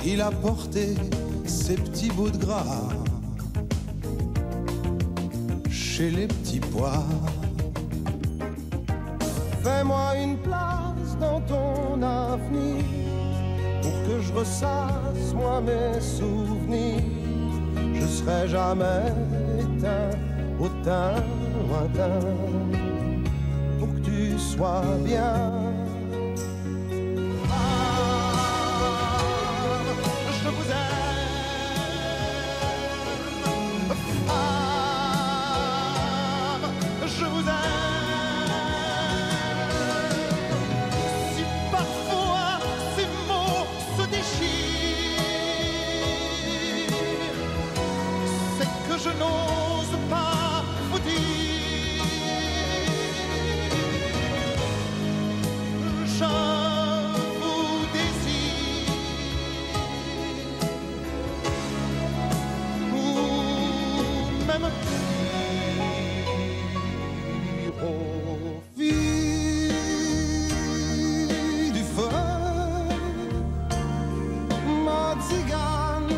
il a porté ses petits bouts de gras chez les petits pois. Fais-moi une place dans ton avenir pour que je ressasse moi mes souvenirs. Je serai jamais éteint au teint lointain pour que tu sois bien. Je vous aime. Je vous aime. Si parfois ces mots se déchirent, c'est que je n'ose pas vous dire. Je vous désire. Ou même pire au fil du feu, ma tzigane.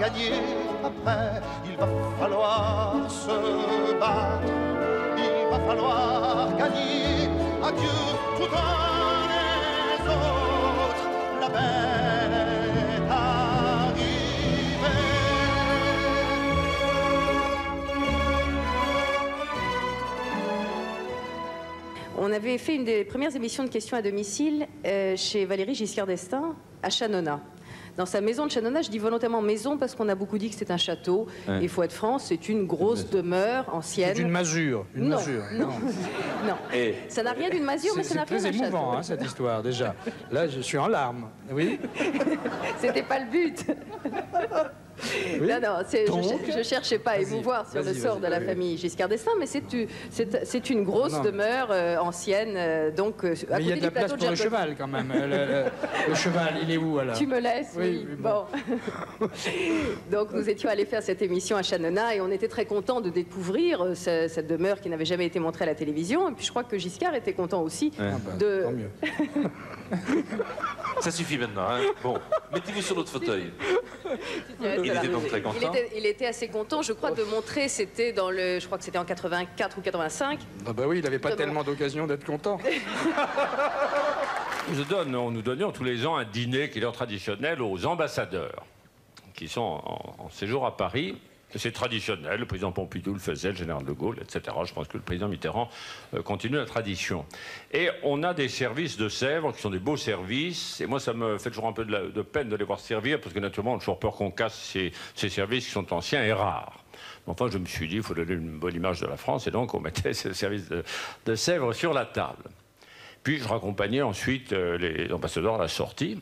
gagner. Après, il va falloir se battre. Il va falloir gagner. Adieu tout en les autres. La belle est arrivée. On avait fait une des premières émissions de questions à domicile chez Valéry Giscard d'Estaing à Chanona. Dans sa maison de Chanona, je dis volontairement maison parce qu'on a beaucoup dit que c'est un château. Ouais. Il faut être franc, c'est une grosse demeure ancienne. C'est une masure. Une Non, masure. non, non. Ça n'a rien d'une masure, mais ça n'a rien d'un C'est très émouvant, château. hein, cette histoire, déjà. Là, je suis en larmes. Oui. C'était pas le but. Non, non, je cherchais pas à émouvoir sur le vas-y, sort de la oui. famille Giscard d'Estaing, mais c'est une grosse Non. demeure ancienne, donc à Mais il y a côté de du la place plateau de pour le Jacob. cheval, quand même. Le cheval, il est où, alors? Tu me laisses, oui. oui, Bon. Donc nous étions allés faire cette émission à Chanona et on était très contents de découvrir cette demeure qui n'avait jamais été montrée à la télévision. Et puis je crois que Giscard était content aussi de... Tant mieux. Ça suffit maintenant. Hein. Bon, mettez-vous sur l'autre fauteuil. Il était donc très content. Il était assez content, je crois, de montrer, c'était dans le... Je crois que c'était en 84 ou 85. Ah bah oui, il n'avait pas tellement d'occasion d'être content. Nous nous donnions tous les ans un dîner qui est l'heure traditionnelle aux ambassadeurs qui sont en séjour à Paris. C'est traditionnel, le président Pompidou le faisait, le général de Gaulle, etc. Je pense que le président Mitterrand continue la tradition. Et on a des services de Sèvres qui sont des beaux services. Et moi, ça me fait toujours un peu de peine de les voir servir, parce que naturellement, on a toujours peur qu'on casse ces services qui sont anciens et rares. Enfin, je me suis dit, il faut donner une bonne image de la France, et donc on mettait ces services de Sèvres sur la table. Puis je raccompagnais ensuite les ambassadeurs à la sortie.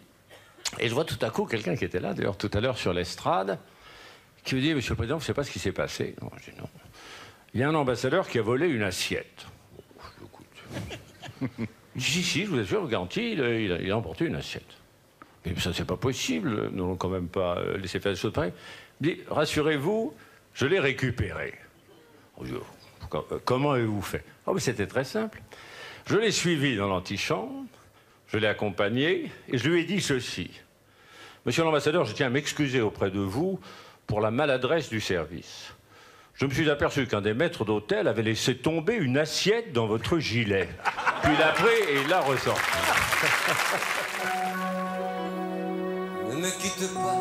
Et je vois tout à coup quelqu'un qui était là, d'ailleurs tout à l'heure sur l'estrade, qui me dit, Monsieur le Président, vous ne savez pas ce qui s'est passé? Non, je dis non. Il y a un ambassadeur qui a volé une assiette. Si, je vous assure, je vous garantis, il a emporté une assiette. Mais ça, c'est pas possible. Nous n'allons quand même pas laisser faire des choses pareilles. Il me dit, rassurez-vous, je l'ai récupéré. Comment avez-vous fait? Oh, mais c'était très simple. Je l'ai suivi dans l'antichambre, je l'ai accompagné, et je lui ai dit ceci. Monsieur l'ambassadeur, je tiens à m'excuser auprès de vous pour la maladresse du service. Je me suis aperçu qu'un des maîtres d'hôtel avait laissé tomber une assiette dans votre gilet. Puis il a pris et il l'a ressorti. Ne me quitte pas,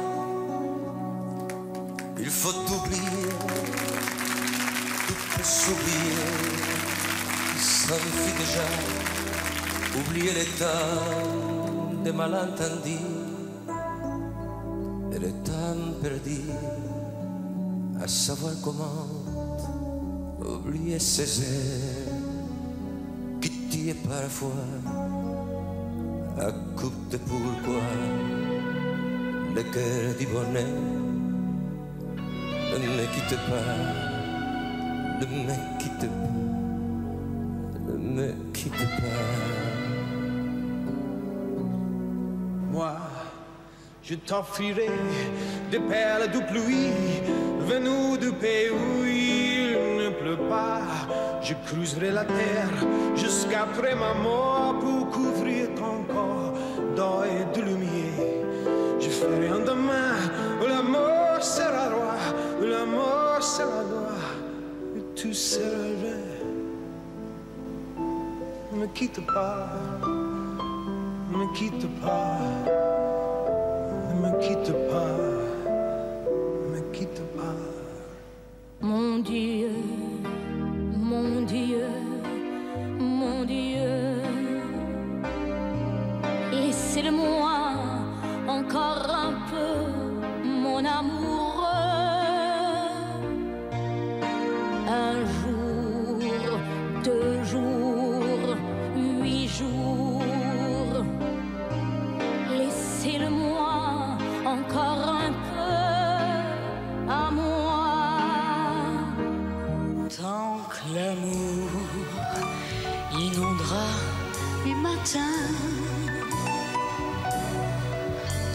il faut oublier, tout peut s'oublier, ça me fait déjà oublier l'état des malentendus et le temps perdu à savoir comment oublier ces airs qui tuent parfois à coupe de pourquoi le cœur du bonheur. Ne me quitte pas, ne me quitte pas, ne me quitte pas. Moi, je t'offrirai des perles de pluie venues du pays où il ne pleut pas. Je cruiserai la terre jusqu'après ma mort pour couvrir ton corps d'or et de lumière. Je ferai un demain où l'amour sera roi, où l'amour sera loi, où tout sera vrai. Ne me quitte pas, ne me quitte pas. Ne me quitte pas, ne me quitte pas. Mon Dieu, mon Dieu, mon Dieu, laissez-le-moi encore un peu, mon amoureux. Un jour, 2 jours, 8 jours, laissez-le-moi encore un peu à moi. Tant que l'amour inondera les matins,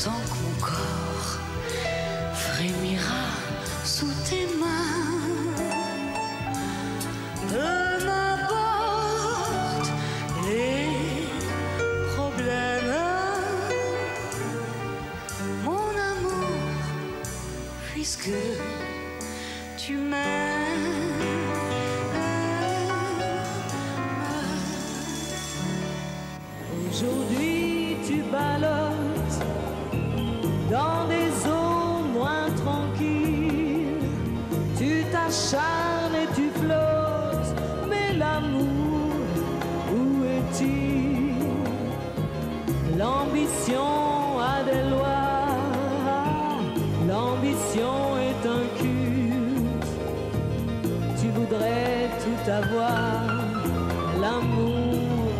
tant que mon corps frémira sous tes mains, peu m'importe les problèmes. Mon amour, puis Aujourd'hui tu ballottes dans des eaux moins tranquilles. Tu t'acharnes et tu flottes, mais l'amour, où est-il? L'ambition a des lois, l'ambition est un culte. Tu voudrais tout avoir, l'amour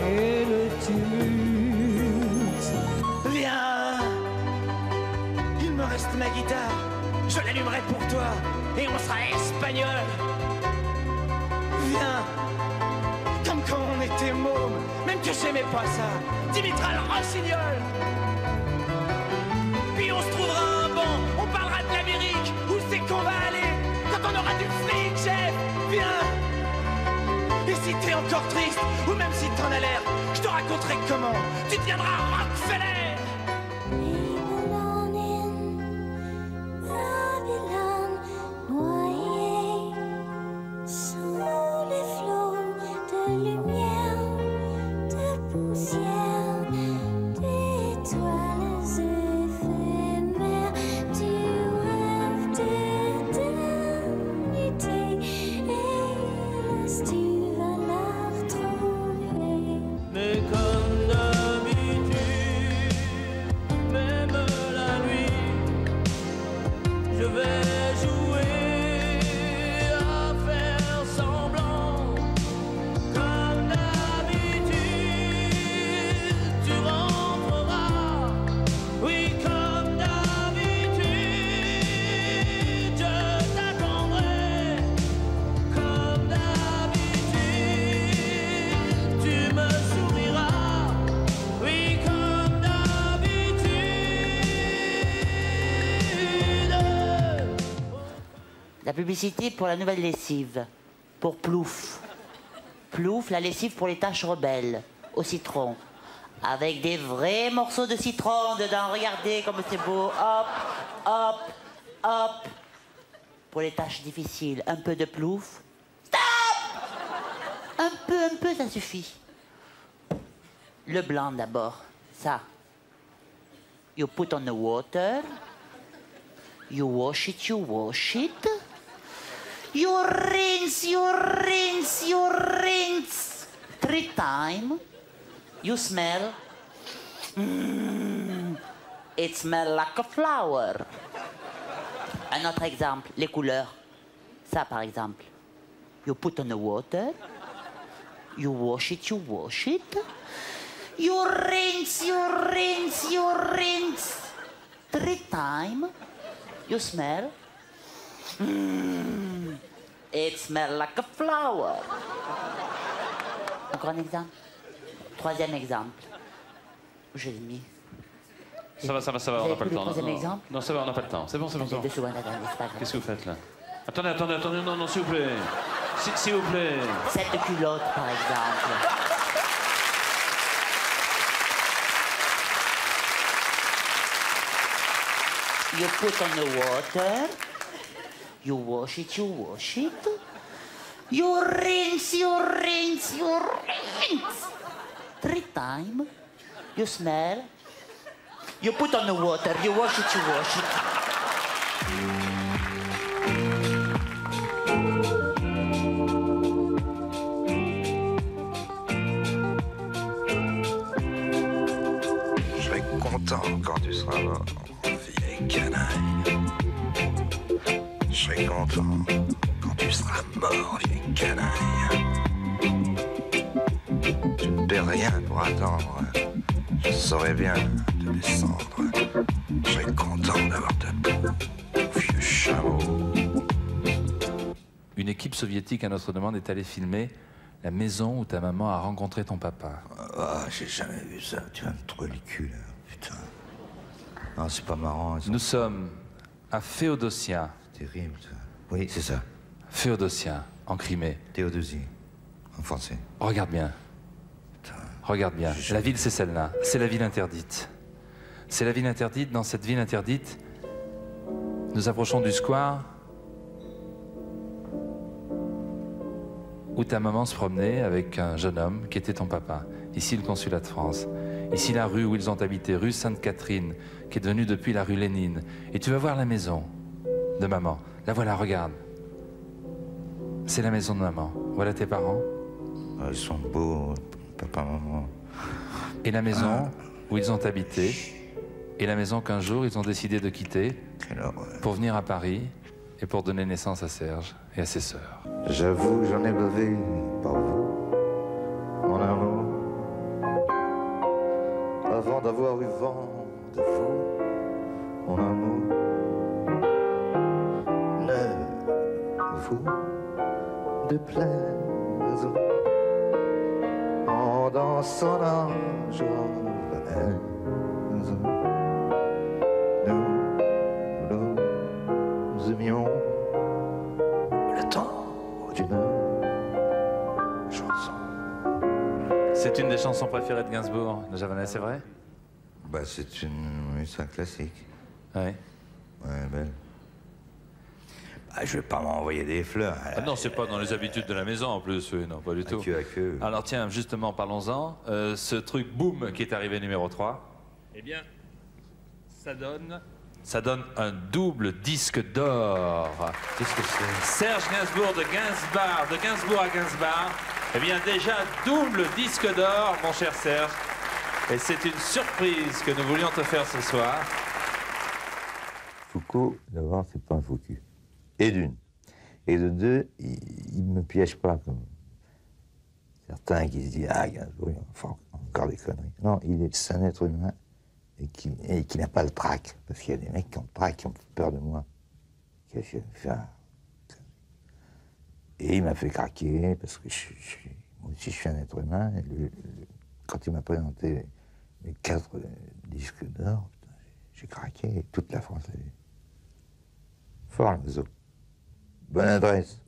et le tumulte. Viens, il me reste ma guitare, je l'allumerai pour toi et on sera espagnol. Viens, comme quand on était môme, même que j'aimais pas ça, t'imiteras le rossignol. Puis on se trouvera un banc, on parlera de l'Amérique, où c'est qu'on va aller, quand on aura du fric, chef. Viens. Et si t'es encore triste, ou même si t'en as l'air, je te raconterai comment tu deviendras Rockefeller. Sous les flots de lumière, de poussière, d'étoiles éphémères, tu rêves d'éternité. Hélas, tu vas la retrouver. Mais comme d'habitude, même la nuit, je vais jouer à faire semblant. Comme d'habitude, tu rentreras. Oui, comme d'habitude, je t'attendrai. Comme d'habitude, tu me souriras. Oui, comme d'habitude. La publicité pour la nouvelle lessive. Pour Plouf. Plouf, la lessive pour les taches rebelles. Au citron. Avec des vrais morceaux de citron dedans. Regardez comme c'est beau. Hop, hop, hop. Pour les tâches difficiles, un peu de Plouf. Stop! Un peu, ça suffit. Le blanc d'abord. Ça. You put on the water. You wash it, you wash it. You rinse, you rinse, you rinse. 3 times. You smell. It smells like a flower. Un autre exemple, les couleurs. Ça, par exemple. You put on the water. You wash it, you wash it. You rinse, you rinse, you rinse. 3 times. You smell. It smells like a flower. Encore un exemple. 3e exemple. Je l'ai mis. Ça va, Vous on avez n'a pas le plus temps. le troisième exemple Non, ça va, on n'a pas le temps. C'est bon. Deux secondes, attendez, c'est pas grave. Qu'est-ce que vous faites là? Attendez, non, s'il vous plaît. S'il vous plaît. Cette culotte, par exemple. You put on the water. You wash it, you wash it. You rinse, you rinse, you rinse. 3 times. You smell. You put on the water. You wash it, you wash it. Je serai content quand tu seras mort, vieille canaille. Je serai content quand tu seras mort, vieille canaille. Tu ne perds rien pour attendre. Je saurais bien te descendre. Je serai content d'avoir ta peau, vieux chameau. Une équipe soviétique, à notre demande, est allée filmer la maison où ta maman a rencontré ton papa. Ah, j'ai jamais vu ça. Tu vas me trouver le cul, là. Putain. Non, c'est pas marrant. Nous sommes à Féodosia. Terrible, ça. Oui, c'est ça. Féodosia, en Crimée. Théodosie, en français. Regarde bien. Regarde bien. La ville, c'est celle-là. C'est la ville interdite. C'est la ville interdite. Dans cette ville interdite, nous approchons du square. où ta maman se promenait avec un jeune homme qui était ton papa. Ici, le consulat de France. Ici, la rue où ils ont habité, rue Sainte-Catherine, qui est devenue depuis la rue Lénine. Et tu vas voir la maison de maman. La voilà, regarde. C'est la maison de maman. Voilà tes parents. Ils sont beaux, papa, maman. Et la maison où ils ont habité. Et la maison qu'un jour, ils ont décidé de quitter pour venir à Paris et pour donner naissance à Serge et à ses sœurs. J'avoue, j'en ai bavé par vous, mon amour. Avant d'avoir eu vent de vous, mon amour. Ne vous déplaise en dansant la javanaise. Nous aimions le temps d'une chanson. C'est une des chansons préférées de Gainsbourg, la javanaise, c'est vrai? Bah, c'est un classique. Ouais. Ouais, belle. Bah, je vais pas m'envoyer des fleurs. Ah non, c'est pas dans les habitudes de la maison en plus, oui, non, pas du tout. queue à queue. Alors tiens, justement, parlons-en. Ce truc Boom qui est arrivé numéro 3, eh bien, ça donne un double disque d'or. Qu'est-ce que c'est? Serge Gainsbourg de Gainsbourg à Gainsbar. Eh bien, déjà, double disque d'or, mon cher Serge. Et c'est une surprise que nous voulions te faire ce soir. Foucault, d'abord, c'est pas un faux cul. Et d'une. Et de deux, il ne me piège pas comme certains qui se disent « Ah, Gainsbourg, il va faire encore des conneries ». Non, c'est un être humain et qui n'a pas le trac. Parce qu'il y a des mecs qui ont le trac, qui ont peur de moi. Et il m'a fait craquer parce que moi aussi je suis un être humain. Et quand il m'a présenté mes 4 disques d'or, j'ai craqué et toute la France l'a vu. Fort l'oiseau. Bonne adresse.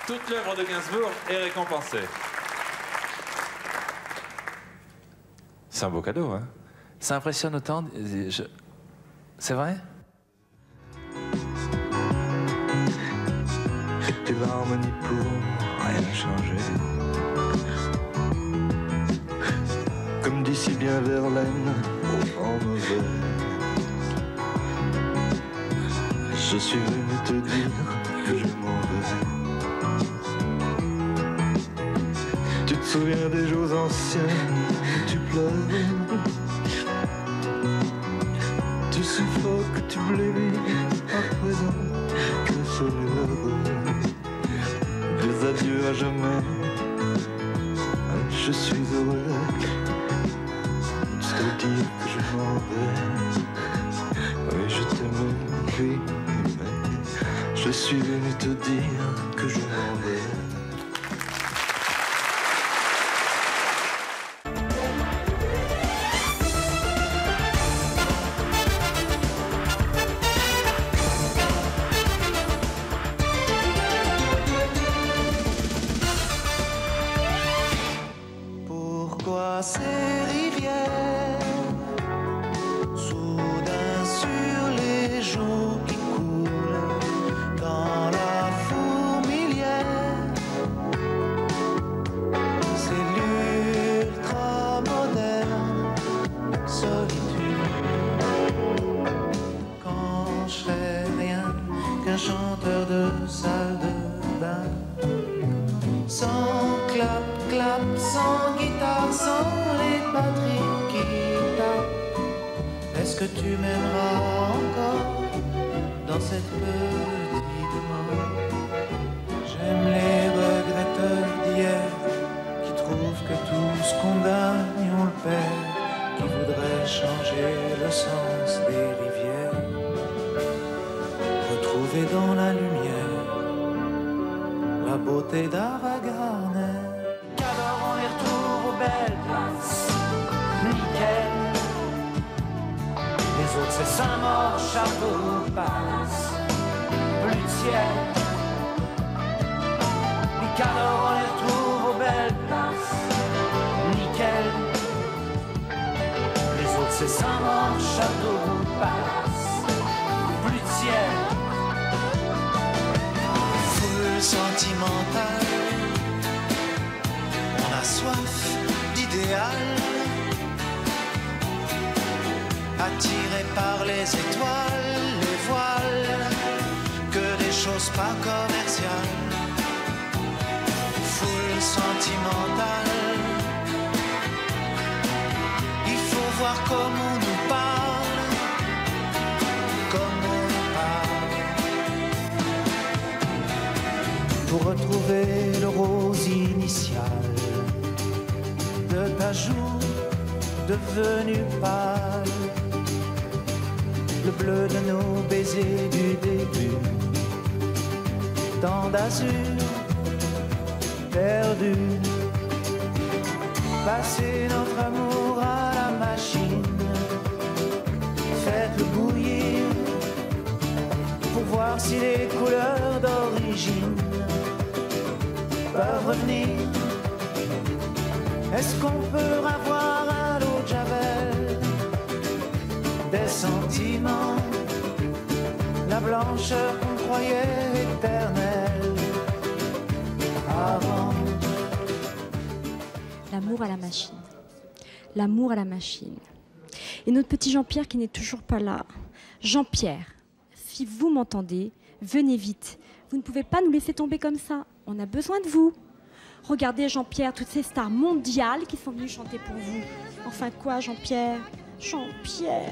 Toute l'œuvre de Gainsbourg est récompensée. C'est un beau cadeau, hein? Ça impressionne autant. C'est vrai? C'était l'harmonie pour rien changer. Comme dit si bien Verlaine, au vent mauvais. Je suis venu te dire que je m'en vais. Tu te souviens des jours anciens où tu pleurais. Tu suffoques, tu blêmis, à présent que c'est l'heure. Des adieux à jamais, je suis heureux de te dire que je m'en vais. Oui, je t'aime, oui, mais je suis venu te dire que je m'en vais. Pourquoi ces rivières, soudain sur les jours qui coulent dans la fourmilière, c'est l'ultra moderne solitude. Quand je serai rien qu'un chanteur de salle de bain, sans clap, clap, sans guitare, sans les batteries qui tapent. Est-ce que tu m'aimeras encore dans cette petite mort? J'aime les regretteurs d'hier qui trouvent que tout ce qu'on gagne on le perd, qui voudraient changer le sens des rivières, retrouver dans la lumière la beauté d'Avagarner. Qu'alors on les retrouve aux belles places, nickel. Les autres c'est Saint-Maur, Château, Palace, plus de ciel. Et qu'alors on les retrouve aux belles places, nickel. Les autres c'est Saint-Maur, Château, Palace, plus de ciel. Foule sentimental. On a soif d'idéal, attiré par les étoiles, les voiles, que des choses pas commerciales. Foule sentimentale, il faut voir comment on nous parle, comme on nous parle. Pour retrouver le rose initial de ta joue devenue pâle, le bleu de nos baisers du début, tant d'azur perdu, passer notre amour à la machine, faites-le bouillir pour voir si les couleurs d'origine peuvent revenir. Est-ce qu'on peut avoir à l'eau de Javel des sentiments, la blancheur qu'on croyait éternelle avant? L'amour à la machine. L'amour à la machine. Et notre petit Jean-Pierre qui n'est toujours pas là. Jean-Pierre, si vous m'entendez, venez vite. Vous ne pouvez pas nous laisser tomber comme ça. On a besoin de vous. Regardez Jean-Pierre, toutes ces stars mondiales qui sont venues chanter pour vous. Enfin quoi, Jean-Pierre? Jean-Pierre.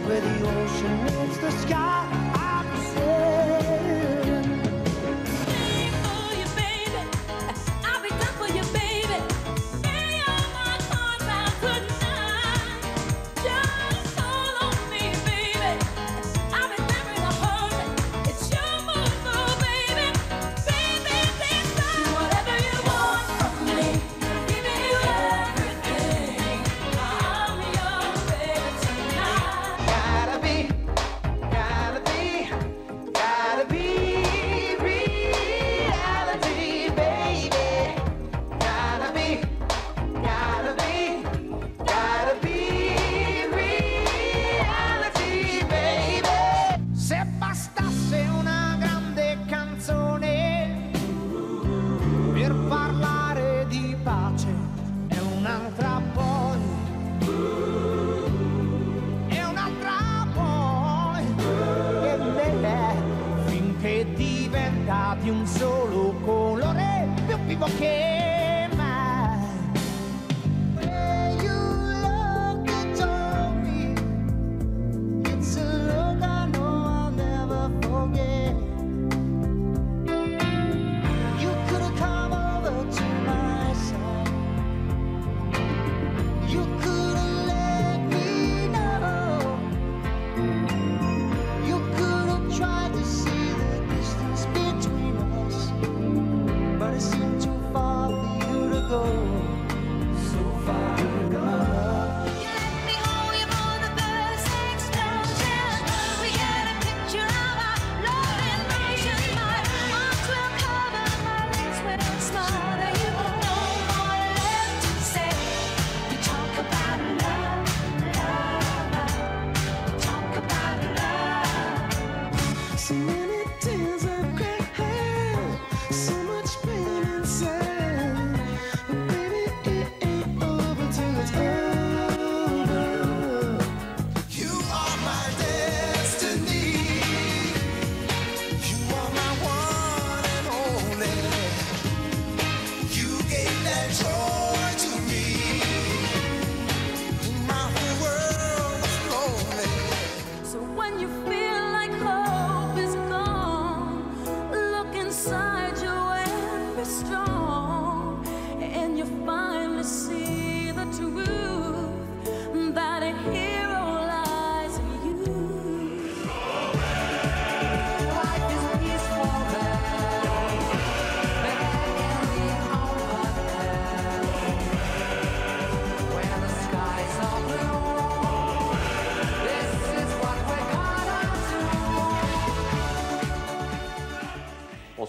Where the ocean meets the sky, I'm sailing. For you, baby, I'll be down for you, baby. Any of my cards out tonight. Just call on me, baby. I'll be there in a hurry. It's your move, oh, baby. Baby, please do whatever you want from me. Giving you everything. I'm your baby tonight. Gotta be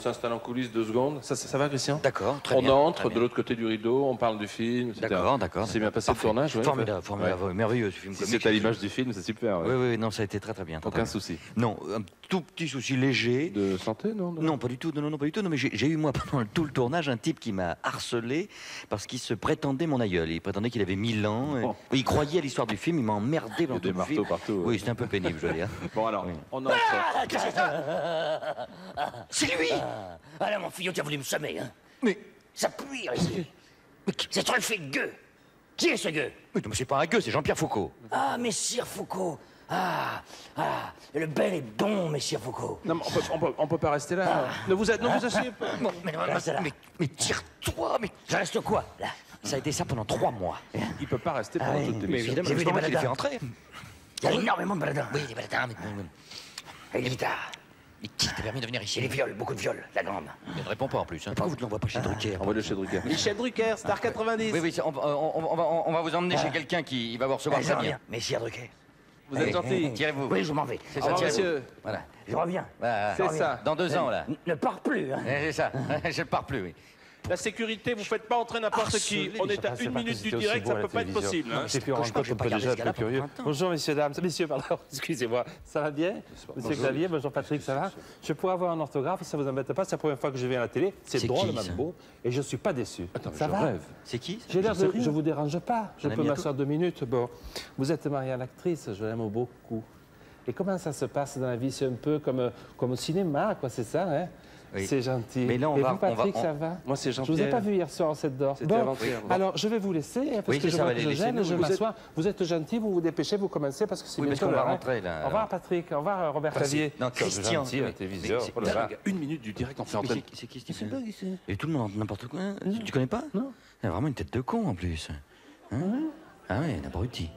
s'installe en coulisses 2 secondes. Ça va, Christian? D'accord, très on bien. On entre très bien. de l'autre côté du rideau, on parle du film, etc. D'accord. C'est bien passé le tournage, ouais. Formidable, formidable, merveilleux ce film. Si c'est à l'image du film, c'est super. Ouais. Oui, non, ça a été très bien. Aucun souci. Non, un tout petit souci léger. De santé, non? Non, pas du tout. Non, pas du tout. Non, mais j'ai eu moi pendant tout le tournage un type qui m'a harcelé parce qu'il se prétendait mon aïeul. Il prétendait qu'il avait 1000 ans. Oh. Il croyait à l'histoire du film. Il m'a emmerdé dans tout des le marteaux film. partout. Oui, c'était un peu pénible, je veux dire. Bon alors, on entre. Qu'est-ce que c'est C'est lui Ah là, mon fillot, tu as voulu me sommer, hein? Mais ça pue ici. C'est trop le fait de gueux. Qui est ce gueux? Mais c'est pas un gueux, c'est Jean-Pierre Foucault. Ah, messire Foucault. Le bel et bon messire Foucault. Non, mais on peut pas rester là. Ne vous asseyez pas. Mais tire-toi, mais je reste quoi, là? Ça a été ça pendant 3 mois. Il peut pas rester pendant toute Mais l'émission. évidemment, J'ai vu c'est des pas moi qui l'ai fait baladins. entrer. Il y a énormément de baladins. Oui, des baladins. Et les guitares. Mais qui t'a permis de venir ici? Et les viols, beaucoup de viols, la grande. Il ne répond pas en plus. Pourquoi vous ne l'envoyez pas chez Drucker? Envoie-le chez Drucker. Michel Drucker, Star 90. Oui, on va vous emmener chez quelqu'un qui va vous recevoir très bien. Messire Drucker. Vous êtes gentil. Tirez-vous. Oui, je m'en vais. C'est Au ça, revoir, tirez-vous. monsieur. Voilà. Je reviens. C'est ça. Dans 2 ans, là. Ne pars plus, hein. C'est ça. Je ne pars plus, oui. La sécurité, vous faites pas entrer n'importe qui. On est à 1 minute du direct, ça peut pas être possible. hein. J'ai pu rendre compte un peu déjà un peu curieux. Bonjour messieurs, dames. Messieurs, pardon, excusez-moi. Ça va bien? Monsieur Clavier, bonjour Patrick, ça va? Je pourrais avoir un orthographe, ça vous embête pas, c'est la première fois que je viens à la télé. C'est C'est drôle, qui, même ça beau. Et je suis pas déçu. Attends, ça je va? rêve. C'est qui? J'ai l'air J'en sais de... rien. Je vous dérange pas. Je Un peux ami à m'asseoir 2 minutes. Bon, vous êtes Marianne, actrice, je l'aime beaucoup. Et comment ça se passe dans la vie? C'est un peu comme au cinéma, quoi, c'est ça, hein? Oui. C'est gentil. Mais là, Et vous, Patrick, ça va? Moi, c'est Je vous ai Jean-Pierre. pas vu hier soir en 7 d'or. C'était avant-hier. Alors, je vais vous laisser, hein, parce Oui, que je ça vois va, que je gêne, laissez-nous. je m'assois. Vous êtes gentil, vous vous dépêchez, vous commencez, parce que c'est Oui, parce bientôt qu'on va l'heure, hein. rentrer, là, Au revoir, alors. Patrick. Au revoir, Robert Clavier. Non, Christian. gentil, la télévision. Mais Oh là là. 1 minute du direct, on fait Mais entrer. c'est qui ce type? Et tout le monde n'importe quoi. Tu connais pas? Non. Il a vraiment une tête de con en plus. Hein? Ah ouais, un abruti.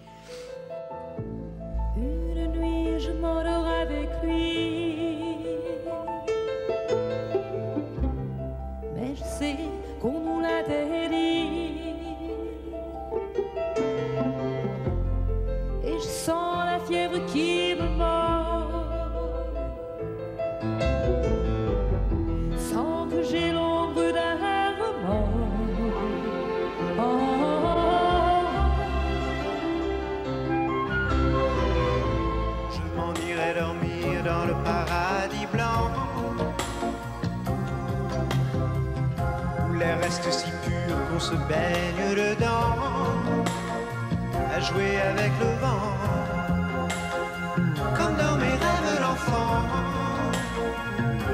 Une nuit, je m'endors avec lui. Mais je sais qu'on nous l'interdit. Et je sens la fièvre qui me mord. Sans que j'ai l'ombre d'un remords. Je m'en irai dormir dans le paradis blanc, où l'air reste si pur qu'on se baigne dedans, à jouer avec le vent, comme dans mes rêves d'enfant,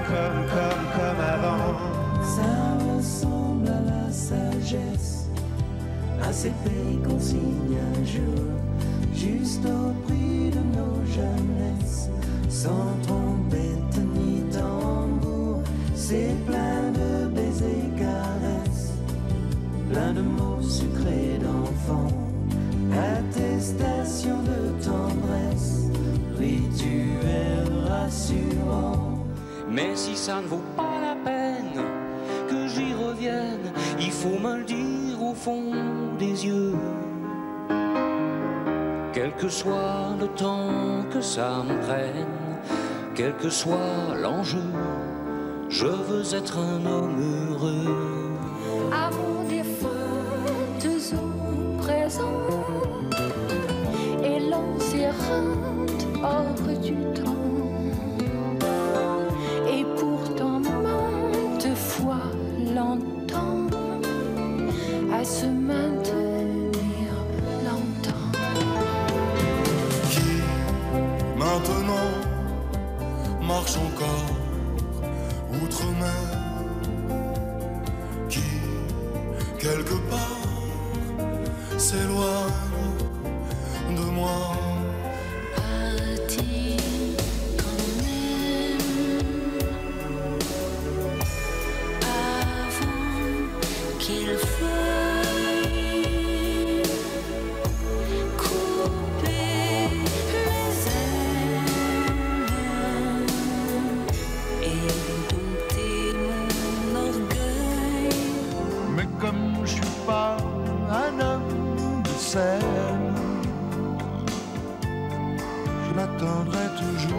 comme avant. Ça ressemble à la sagesse, à ces pays qu'on signe un jour, juste au prix de nos jeunesses, sans trompette ni tambour. C'est plein de baisers caresses, plein de mots sucrés d'enfants, attestation de tendresse, rituel rassurant. Mais si ça ne vaut pas la peine que j'y revienne, il faut me le dire au fond des yeux. Quel que soit le temps que ça me prenne, quel que soit l'enjeu, je veux être un homme heureux. À mon défaut, toujours présent, et l'on s'érinte hors du temps. Et pourtant, maintes fois, longtemps, à se maintenir longtemps. Maintenant, marche encore outre-mer, qui, quelque part, s'éloigne de moi. Parti quand même, avant qu'il veuille couper les ailes et dompter mon orgueil. Mais comme je suis pas un homme de scène, je l'attendrai toujours.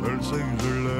Elle sait que je l'aime.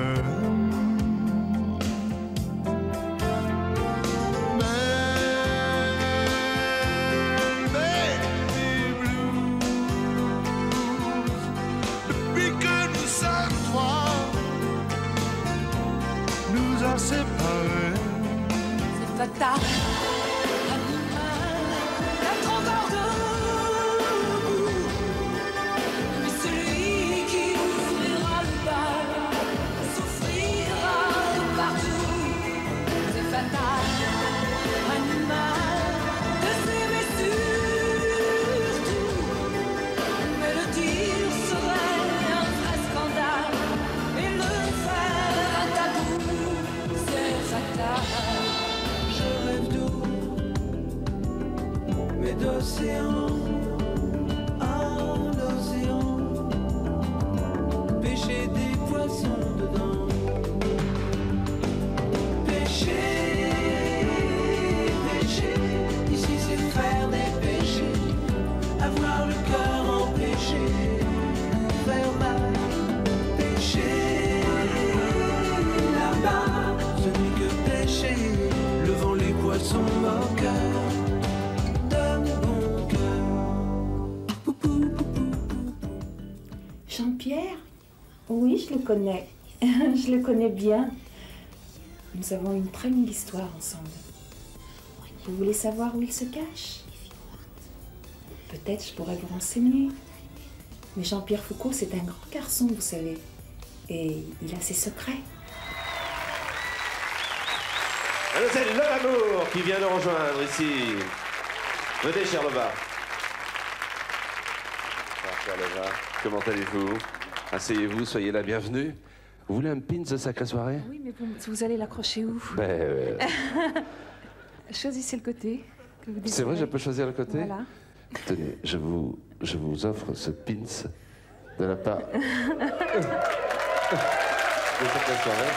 mais d'océan en océan, pêcher des poissons dedans. Pêcher, pêcher, ici c'est faire des péchés, avoir le cœur empêché, faire mal. Pêcher, là-bas, ce n'est que pêcher, levant les poissons moqueurs de mon cœur. Jean-Pierre? Oui, je le connais. Je le connais bien. Nous avons une très longue histoire ensemble. Vous voulez savoir où il se cache? Peut-être je pourrais vous renseigner. Mais Jean-Pierre Foucault, c'est un grand garçon, vous savez. Et il a ses secrets. Mademoiselle Levamour qui vient de rejoindre ici. Venez, cher Leva. Bonsoir, cher Leva. Comment allez-vous? Asseyez-vous, soyez la bienvenue. Vous voulez un pin de Sacrée Soirée? Oui, mais vous allez l'accrocher où? Choisissez le côté que vous désirez. C'est vrai, je peux choisir le côté? Voilà. Tenez, je vous offre ce pins de la part de Sacrée Soirée.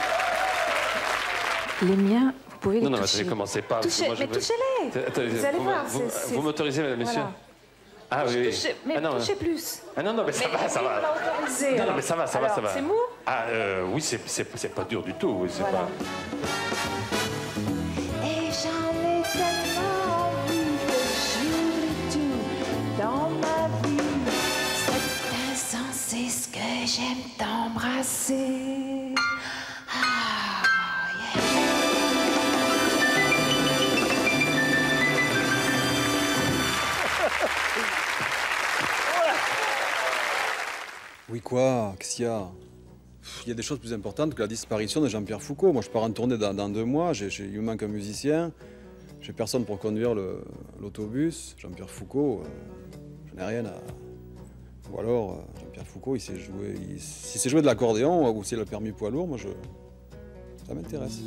Les miens, vous pouvez les Non, non, toucher. attendez, commencez pas. Touchez, mais touchez-les. Attendez, Vous allez voir. Vous m'autorisez, mesdames, messieurs? Voilà. Ah oui, oui. Touchez, mais touchez plus. Ah non, non, mais ça va, ça va. Autorisé, Non, non, alors. mais ça va, ça va, ça Alors, va. c'est mou? Ah oui, c'est pas dur du tout. Oui, c'est Voilà. pas... Et j'en ai tellement envie que j'oublie tout dans ma vie. C'est insensé ce que j'aime t'embrasser. Ah, Oui, quoi? Qu'est-ce qu'il y a? Il y a des choses plus importantes que la disparition de Jean-Pierre Foucault. Moi, je pars en tournée dans 2 mois. Il me manque un musicien. J'ai personne pour conduire l'autobus. Jean-Pierre Foucault, je n'ai rien à... Ou alors, Jean-Pierre Foucault, il sait jouer... S'il sait jouer de l'accordéon ou s'il a le permis poids lourd, moi, ça m'intéresse.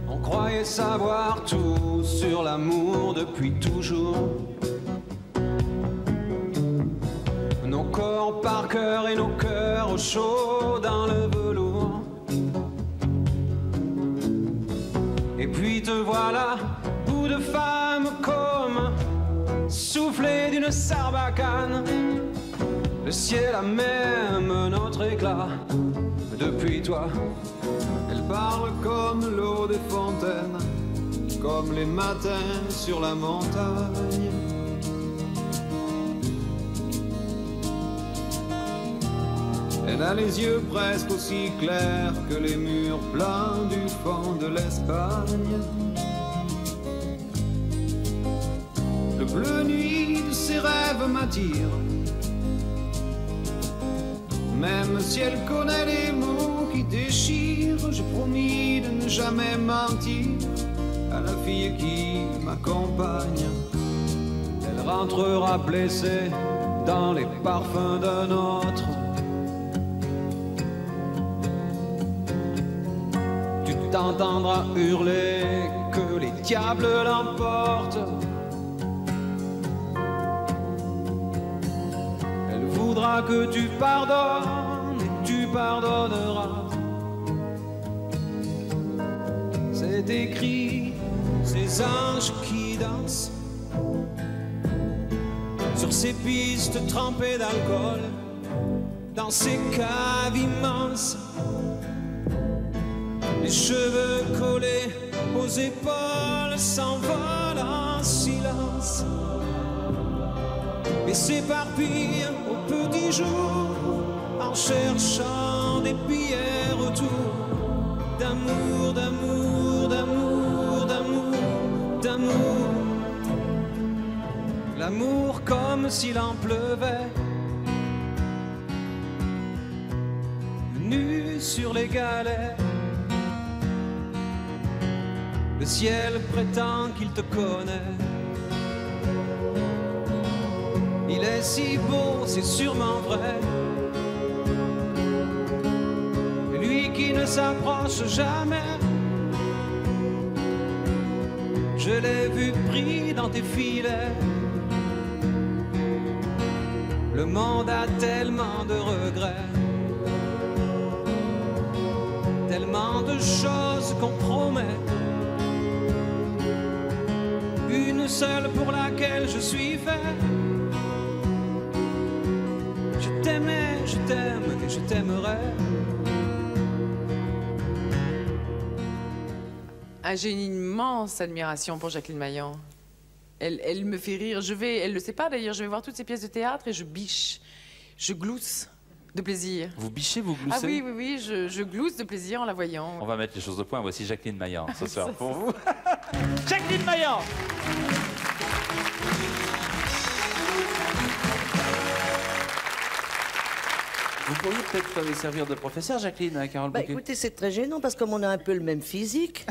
On croyait savoir tout sur l'amour depuis toujours. Nos corps par cœur et nos cœurs au chaud dans le velours. Et puis te voilà, bout de femme comme soufflé d'une sarbacane. Le ciel a même notre éclat. Depuis toi, elle parle comme l'eau des fontaines, comme les matins sur la montagne. Elle a les yeux presque aussi clairs que les murs blancs du fond de l'Espagne. Le bleu nuit de ses rêves m'attire, même si elle connaît les mots qui déchirent. J'ai promis de ne jamais mentir à la fille qui m'accompagne. Elle rentrera blessée dans les parfums d'un autre. Tu t'entendras hurler que les diables l'emportent. Elle voudra que tu pardonnes et tu pardonneras. C'est écrit, ces anges qui dansent sur ces pistes trempées d'alcool, dans ces caves immenses, les cheveux collés aux épaules s'envolent en silence et s'éparpillent au petit jour en cherchant des billets retour d'amour, d'amour, d'amour, d'amour, d'amour. L'amour comme s'il en pleuvait, nu sur les galets. Le ciel prétend qu'il te connaît. Il est si beau, c'est sûrement vrai. Lui qui ne s'approche jamais, je l'ai vu pris dans tes filets. Le monde a tellement de regrets, tellement de choses qu'on promet. Une seule pour laquelle je suis fait. Je t'aimais, je t'aime et je t'aimerai. Ah, j'ai une immense admiration pour Jacqueline Maillan. Elle me fait rire. Elle le sait pas d'ailleurs, je vais voir toutes ses pièces de théâtre et je biche. Je glousse de plaisir. Vous bichez, vous gloussez? Ah oui, oui, oui, je glousse de plaisir en la voyant. On va mettre les choses au point. Voici Jacqueline Maillan ce soir pour vous. Jacqueline Maillan. Vous pourriez peut-être servir de professeur, Jacqueline, à Carole Bouquet? Écoutez, c'est très gênant parce que comme on a un peu le même physique,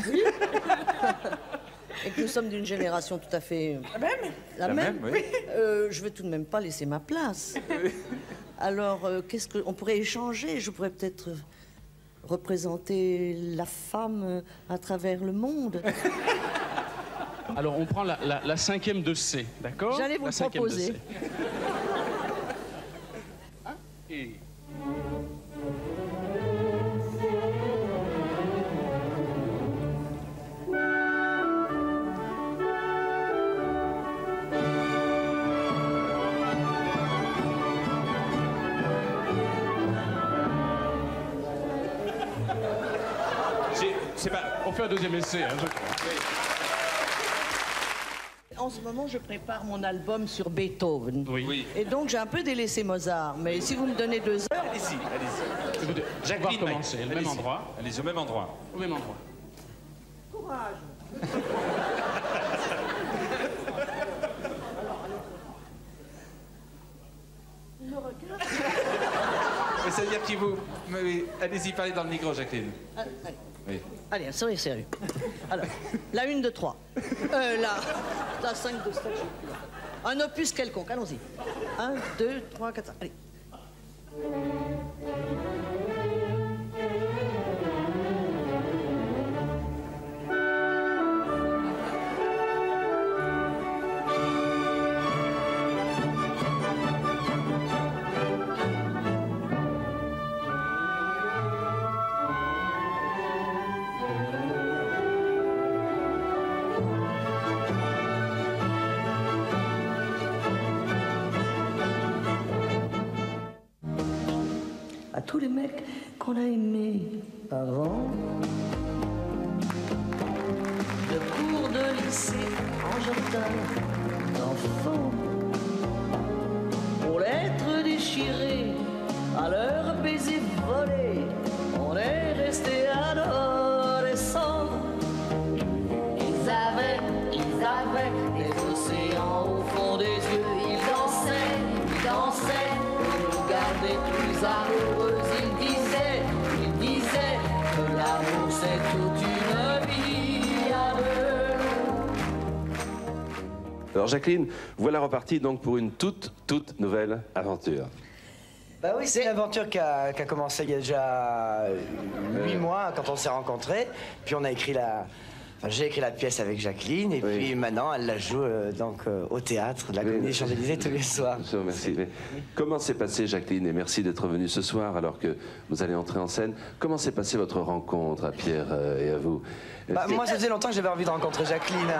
et que nous sommes d'une génération tout à fait... La même, oui. Je vais tout de même pas laisser ma place. Alors, qu'est-ce qu'on pourrait échanger? Je pourrais peut-être représenter la femme à travers le monde. Alors, on prend la cinquième de C, d'accord? J'allais vous La cinquième de proposer. C. Et... C'est pas... On fait un deuxième essai, hein, je crois. En ce moment, je prépare mon album sur Beethoven. Oui. Et donc, j'ai un peu délaissé Mozart. Mais si vous me donnez 2 heures... Allez-y, allez-y. Écoutez, Jacqueline, on va recommencer, le même allez-y. endroit. Allez-y, au même endroit. Au même endroit. Courage. Il me regarde. Mais ça veut dire qu'il vous... Oui, allez-y, parlez dans le micro, Jacqueline. Allez. Oui. Allez, soyez sérieux. Alors, la 1 de 3. La 5 de 7. Un opus quelconque, allons-y. 1, 2, 3, 4, 5. Allez. À tous les mecs qu'on a aimés avant, de cours de lycée en jardin d'enfants, pour l'être déchiré, à leur baiser volé, on est resté adolescents. Ils avaient des océans au fond des yeux, ils dansaient, ils nous gardaient plus amoureux. Ils disaient que l'amour c'est toute une vie à deux. Alors Jacqueline, voilà reparti donc pour une toute nouvelle aventure. Bah oui, c'est une aventure qui a commencé il y a déjà 8 mois quand on s'est rencontrés. Puis on a écrit j'ai écrit la pièce avec Jacqueline et puis maintenant elle la joue au théâtre de la Comédie des Champs-Élysées tous les soirs. Je vous remercie. Mais comment s'est passé, Jacqueline, et merci d'être venue ce soir alors que vous allez entrer en scène. Comment s'est passée votre rencontre à Pierre et à vous? Moi, ça faisait longtemps que j'avais envie de rencontrer Jacqueline.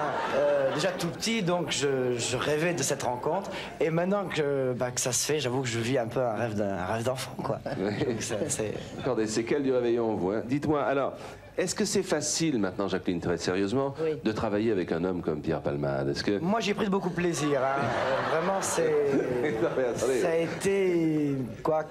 Déjà tout petit, donc je rêvais de cette rencontre. Et maintenant que ça se fait, j'avoue que je vis un peu un rêve d'enfant, quoi. Attendez, c'est quel du réveillon, vous, hein? Dites-moi, alors, est-ce que c'est facile maintenant, Jacqueline, très sérieusement, de travailler avec un homme comme Pierre Palmade? Moi, j'ai pris beaucoup de plaisir. Hein. Vraiment, ça a été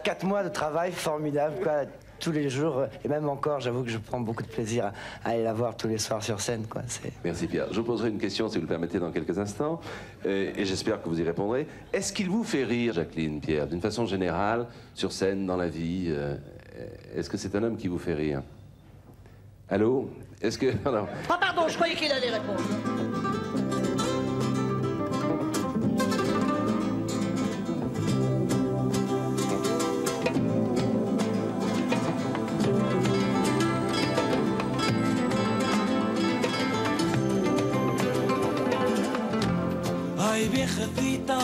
4 mois de travail formidable, quoi. Tous les jours, et même encore, j'avoue que je prends beaucoup de plaisir à aller la voir tous les soirs sur scène, quoi. Merci Pierre. Je vous poserai une question, si vous le permettez, dans quelques instants, et j'espère que vous y répondrez. Est-ce qu'il vous fait rire, Jacqueline, Pierre, d'une façon générale, sur scène, dans la vie? Est-ce que c'est un homme qui vous fait rire? Allô? Est-ce que... Non. Ah pardon, je croyais qu'il allait répondre. Ay, viejecita,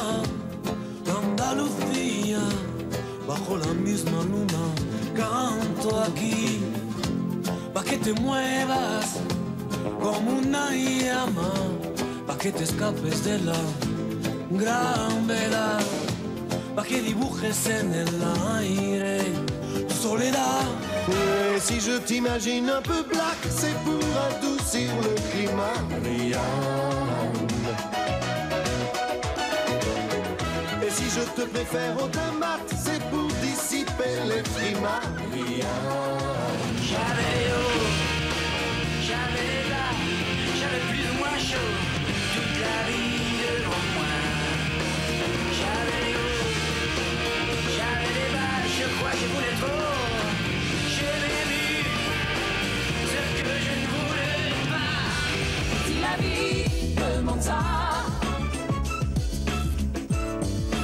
Andalucía, bajo la misma luna, canto aquí, pa' que te muevas como una llama, pa' que te escapes de la gran vela, pa' que dibujes en el aire tu soledad. Et si je t'imagine un peu black, c'est pour adoucir le climat. Rihanna. Et si je te préfère au mat, c'est pour dissiper les frimas. J'avais haut, j'avais bas, j'avais plus ou moins chaud, toute la vie devant moi. J'avais haut, j'avais des bas, je crois que je voulais trop. J'ai bien vu ce que je ne voulais pas. Si la vie demande ça,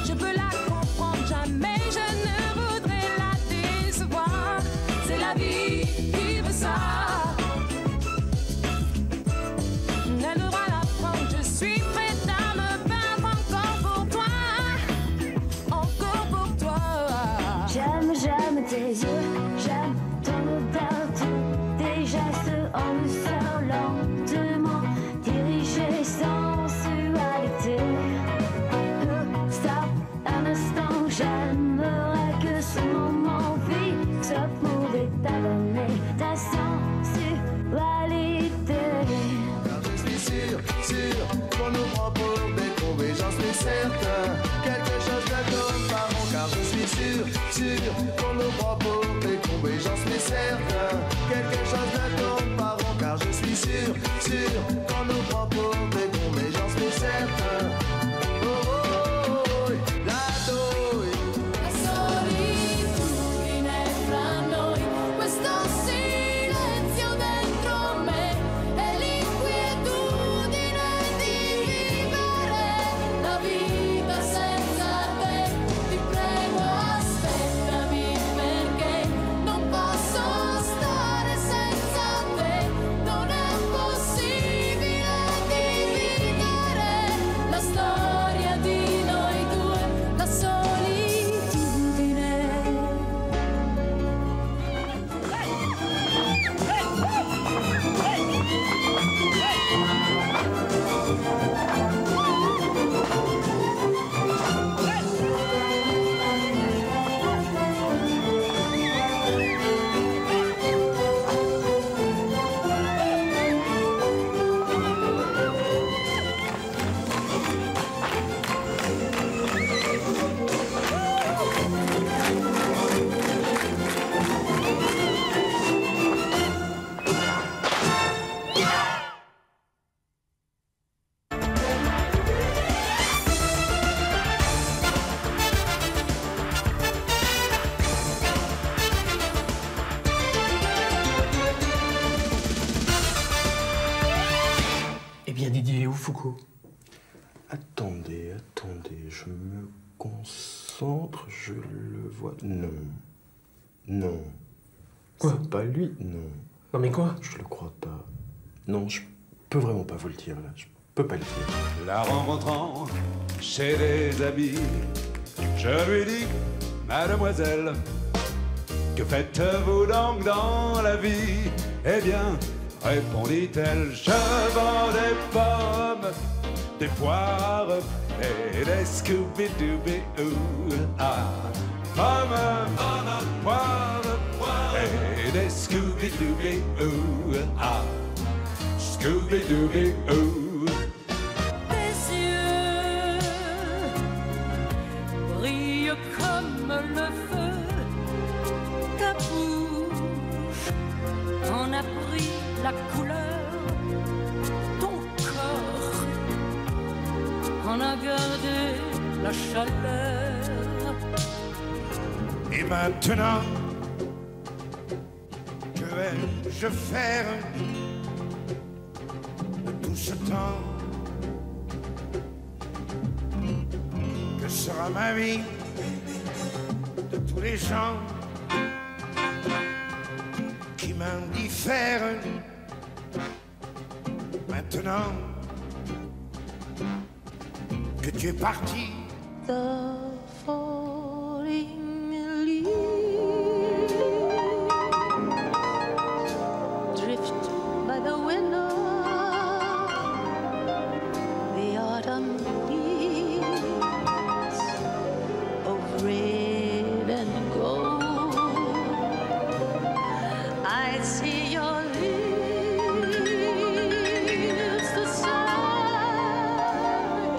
je peux la comprendre, jamais je ne voudrais la décevoir. C'est la vie qui veut ça. Elle devra l'apprendre, je suis prête à me battre encore pour toi. Encore pour toi. J'aime tes yeux, j'aime ton odeur, tes gestes en douceur, lentement dirigés sans sensualité. Stop un instant, j'aimerais que ce moment fixe pouvait t'adonner ta sensualité. Car je suis sûr qu'on nous prend pour des cons, mais j'en suis certain. Quelque chose de comme par an, car je suis sûr qu'on nous prend pour des cons, mais j'en suis certain. Quelque chose de comme par an, car je suis sûr qu'on nous prend pour des cons, mais j'en suis certain. Oh, oh, oh, oh, la douille. La solitudine fra noi, questo silenzio dentro me e l'inquietudine di vivere la vita senza te. Ti prego aspettami perché non posso stare senza te. Non è possibile dividere la storia di noi due, la solitudine. Eh bien, Didier, où Foucault? Attendez, je me concentre, je le vois. Non. Quoi? C'est pas lui, non. Non mais quoi? Je le crois pas. Non, je peux vraiment pas vous le dire, là. Je peux pas le dire. La rencontrant chez des amis, je lui dis, mademoiselle, que faites-vous donc dans la vie? Eh bien, répondit-elle, je vends des pommes, des poires et des Scooby-Dooby-Oo. Ah, pommes, poires et des Scooby-Dooby-Oo. Ah, Scooby-Dooby-Oo. Tes yeux brillent comme le feu, ta bouche en a pris la couleur, ton corps en a gardé la chaleur. Et maintenant, que vais-je faire de tout ce temps? Que sera ma vie de tous les gens qui m'indiffèrent? Maintenant que tu es parti, the falling leaves drift by the window, the autumn leaves of red and gold. I see your lips, the sun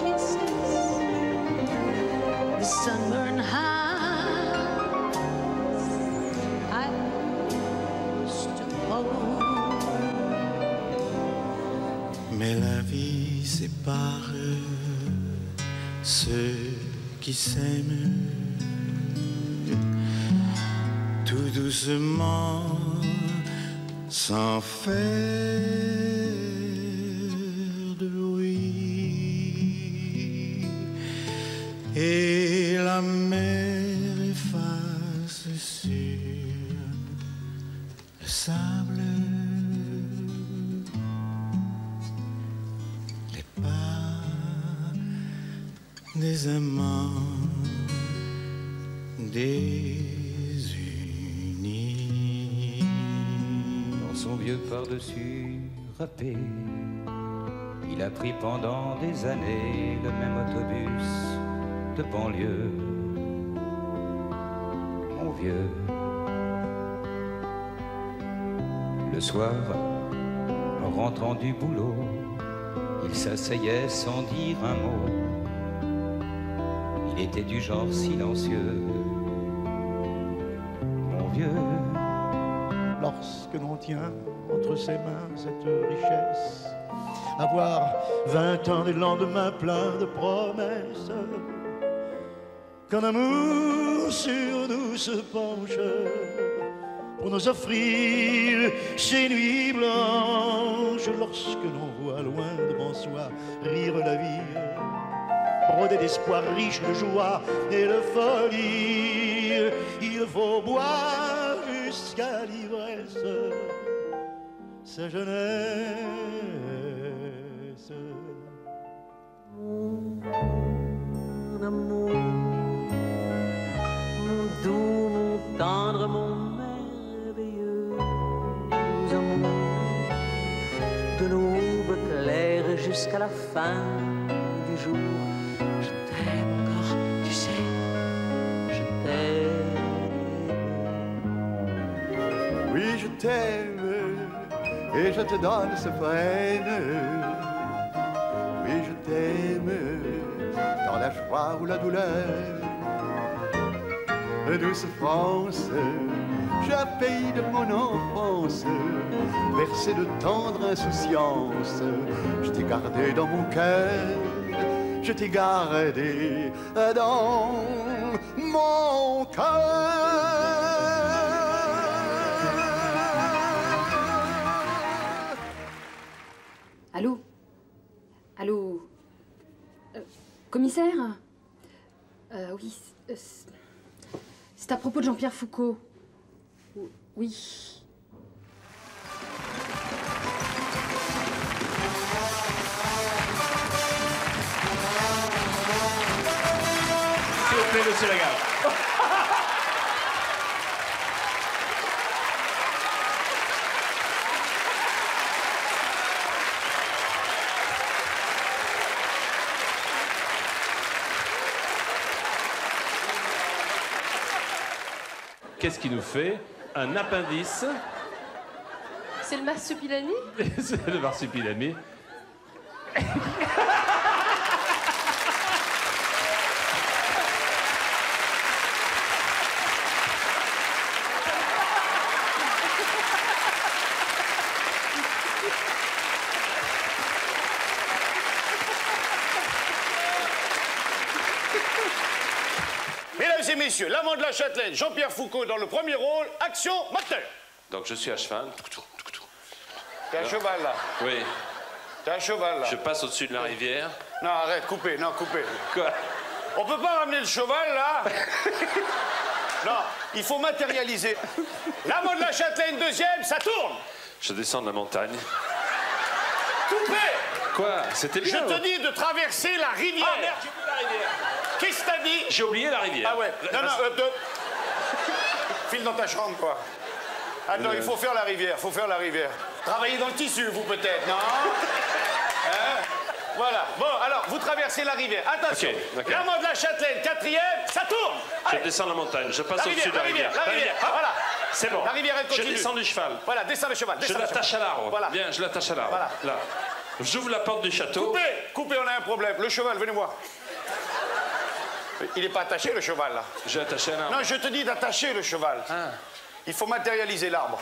kisses, the sunburned hands I used to hold. Mais la vie sépare ceux qui s'aiment tout doucement, sans faire de bruit, et la mer efface sur le sable les pas des amants désunis. Dans son vieux par-dessus râpé, il a pris pendant des années le même autobus de banlieue. Mon vieux, le soir, en rentrant du boulot, il s'asseyait sans dire un mot. Il était du genre silencieux. Mon vieux, lorsque l'on tient entre ses mains cette richesse, avoir 20 ans des lendemains pleins de promesses, qu'un amour sur nous se penche pour nous offrir ces nuits blanches, lorsque l'on voit loin devant soi rire la vie, brodée d'espoir, riche de joie et de folie, il faut boire jusqu'à l'ivresse sa jeunesse. Mon amour, mon doux, mon tendre, mon merveilleux amour, de l'aube claire jusqu'à la fin du jour. Je t'aime encore, tu sais, je t'aime. Oui, je t'aime et je te donne ce poème. Oui, je t'aime dans la joie ou la douleur. Douce France, j'ai pays de mon enfance, bercé de tendre insouciance. Je t'ai gardé dans mon cœur, je t'ai gardé dans mon cœur. Allô? Allô? Commissaire? Oui, c'est à propos de Jean-Pierre Foucault. Oui. S'il vous plaît, monsieur Lagarde. Qu'est-ce qui nous fait un appendice? C'est le marsupilami? C'est le marsupilami. Mesdames et messieurs, l'amant de la Châtelaine, Jean-Pierre Foucault dans le premier rôle, action, moteur. Donc je suis à cheval. T'es à cheval là. Oui. T'es à cheval là. Je passe au-dessus de la rivière. Non, arrête, coupez, non, coupez. Quoi? On peut pas ramener le cheval là. Non, il faut matérialiser. L'amant de la Châtelaine, deuxième, ça tourne. Je descends de la montagne. Coupez. Quoi? C'était bien. Je te dis de traverser la rivière. Ah merde, j'ai vu la rivière. Qu'est-ce que t'as dit? J'ai oublié la rivière. Ah ouais. Non, non, file dans ta chambre, quoi. Attends, il faut faire la rivière, faut faire la rivière. Travaillez dans le tissu, vous, peut-être, non? Hein? Voilà. Bon, alors, vous traversez la rivière. Attention. Ok. L'amont de la Châtelaine, 4e, ça tourne. Je descends la montagne, je passe au-dessus de la rivière. La rivière, voilà. C'est bon. La rivière, elle continue. Je descends du cheval. Voilà, descends le cheval. Je l'attache à l'arbre. Voilà. Bien, je l'attache à l'arbre. Voilà. Là. J'ouvre la porte du château. Coupez, coupez, on a un problème. Le cheval, venez voir. Il n'est pas attaché, le cheval, là. J'ai attaché un arbre. Non, je te dis d'attacher le cheval. Il faut matérialiser l'arbre.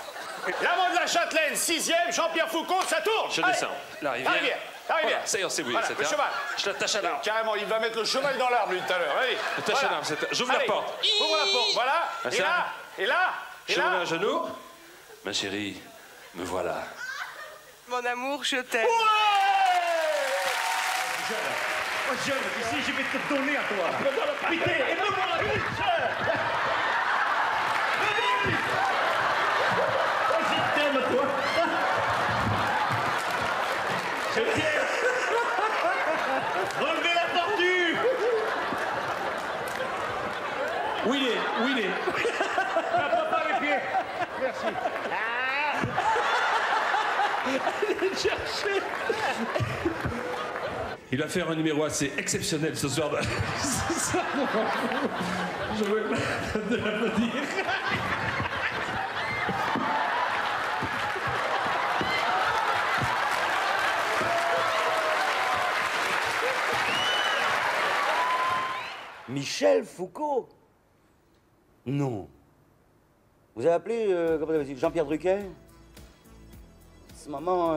L'amont de la Châtelaine, 6e, Jean-Pierre Foucault, ça tourne. Je Allez. descends. La rivière. La rivière. La rivière. Voilà, ça y est, c'est oui, voilà, etc. le cheval. Je l'attache à l'arbre. Carrément, il va mettre le cheval dans l'arbre, lui, tout à l'heure. Allez. Attache à l'arbre. J'ouvre la porte. Ouvre la porte, voilà. Ah, Et ça. là, et là, et Je me mets là. à genoux. Ma chérie, me voilà. Mon amour, je t'aime. Oh, jeune, ici, je vais te donner à toi. Putain, aide-moi la biche. Oh, je t'aime, toi. Je t'aime. Relevez la tortue. Où il est? Où il est? Pas les pieds. Merci. Allez chercher. Il va faire un numéro assez exceptionnel ce soir. Je veux de l'applaudir. Michel Foucault? Non. Vous avez appelé comment vous dites, Jean-Pierre Drucker? Ce moment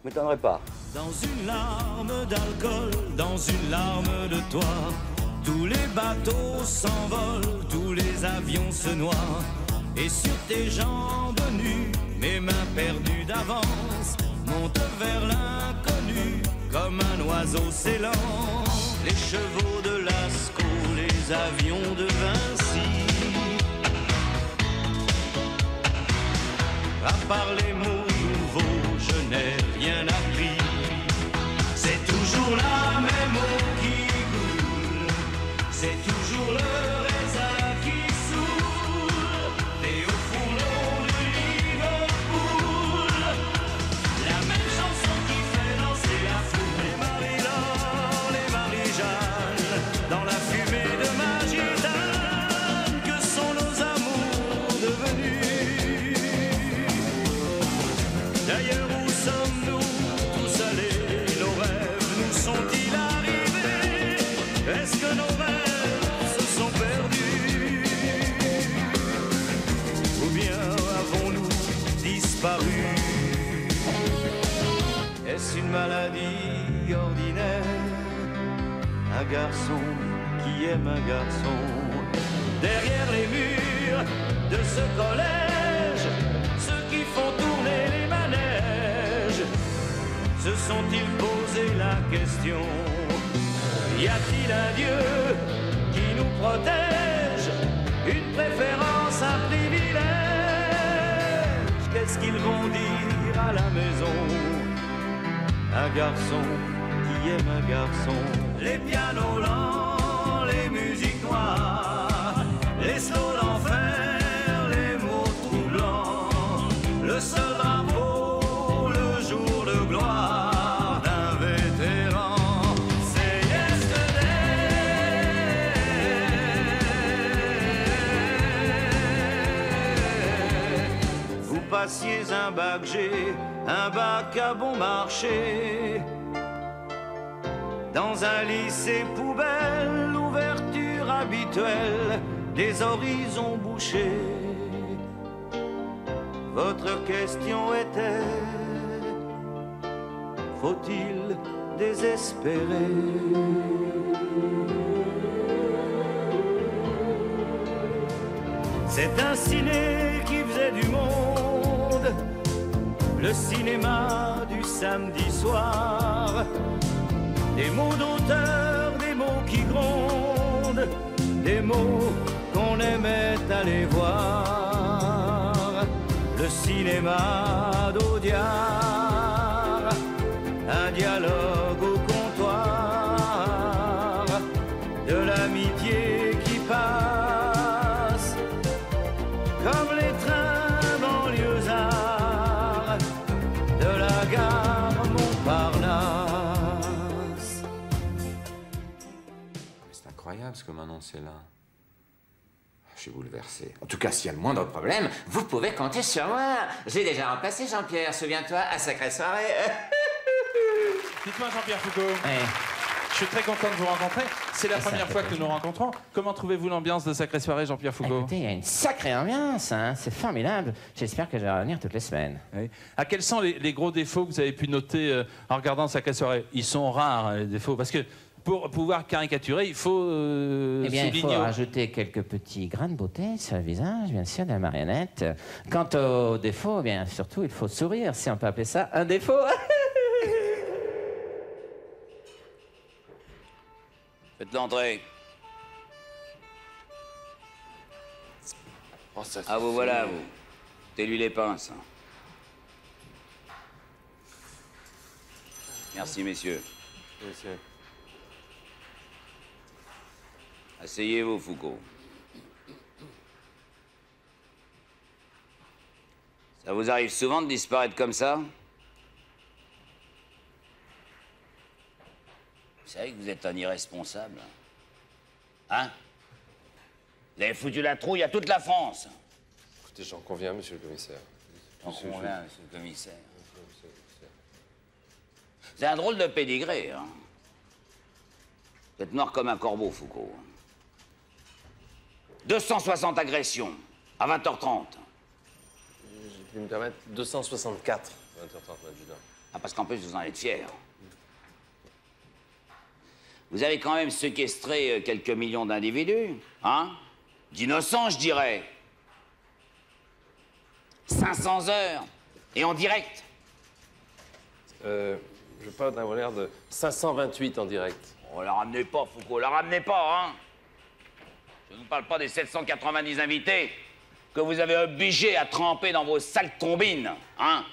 m'étonnerait pas. Dans une larme d'alcool, dans une larme de toi, tous les bateaux s'envolent, tous les avions se noient. Et sur tes jambes nues, mes mains perdues d'avance montent vers l'inconnu comme un oiseau s'élance. Les chevaux de Lascaux, les avions de Vinci. À part les mots nouveaux, je n'ai rien appris. C'est toujours la même eau qui coule, c'est toujours le raisin qui saoule. Et au fourneau de Liverpool, la même chanson qui fait danser la foule. Les Marie-Laure, les Marie-Jeanne, dans la fumée de ma gitane, que sont nos amours devenus? D'ailleurs, où sommes-nous tous allés? Nos rêves nous sont-ils arrivés? Est-ce que nos rêves se sont perdus? Ou bien avons-nous disparu? Est-ce une maladie ordinaire? Un garçon qui aime un garçon. Derrière les murs de ce collège, ceux qui font tourner les manèges se sont-ils posé la question? Y a-t-il un Dieu qui nous protège? Une préférence, un privilège? Qu'est-ce qu'ils vont dire à la maison? Un garçon qui aime un garçon. Les pianos lents, les musiques noires, les slows d'enfer, les mots troublants, le seul drapeau, le jour de gloire d'un vétéran. C'est yesterday. Vous passiez un bac G, un bac à bon marché. Dans un lycée poubelle, l'ouverture habituelle des horizons bouchés. Votre question était: faut-il désespérer? C'est un ciné qui faisait du monde, le cinéma du samedi soir. Des mots d'auteur, des mots qui grondent, des mots qu'on aimait aller voir. Le cinéma d'Audiard, un dialogue au comptoir, de la incroyable ce que m'annoncez là. Je suis bouleversé. En tout cas, s'il y a le moindre problème, vous pouvez compter sur moi. J'ai déjà remplacé Jean-Pierre, souviens-toi, à Sacrée Soirée. Dites-moi, Jean-Pierre Foucault. Je suis très content de vous rencontrer. C'est la première fois que nous nous rencontrons. Comment trouvez-vous l'ambiance de Sacrée Soirée, Jean-Pierre Foucault? Écoutez, il y a une sacrée ambiance, hein. C'est formidable. J'espère que je vais revenir toutes les semaines. Oui. Quels sont les gros défauts que vous avez pu noter en regardant Sacrée Soirée? Ils sont rares, hein, les défauts, parce que pour pouvoir caricaturer, il faut Eh bien, il faut souligner... rajouter quelques petits grains de beauté sur le visage, bien sûr, de la marionnette. Quant aux défauts, eh bien, surtout, il faut sourire, si on peut appeler ça un défaut. Faites l'entrée. Oh, ça Ah, vous voilà, vous. T'es lui les pinces. Merci, messieurs. Monsieur. Asseyez-vous, Foucault. Ça vous arrive souvent de disparaître comme ça? Vous savez que vous êtes un irresponsable. Hein? Vous avez foutu la trouille à toute la France. Écoutez, j'en conviens, monsieur le commissaire. J'en conviens, monsieur le commissaire. C'est un drôle de pédigré, hein? Vous êtes noir comme un corbeau, Foucault. 260 agressions à 20h30. Je vais me permettre 264. 20h30, adjudant. Ah, parce qu'en plus, vous en êtes fiers. Vous avez quand même séquestré quelques millions d'individus, hein? D'innocents, je dirais. 500 heures, et en direct. Je parle d'un voleur de 528 en direct. Oh, la ramenez pas, Foucault, la ramenez pas, hein? Je ne vous parle pas des 790 invités que vous avez obligés à tremper dans vos sales combines, hein?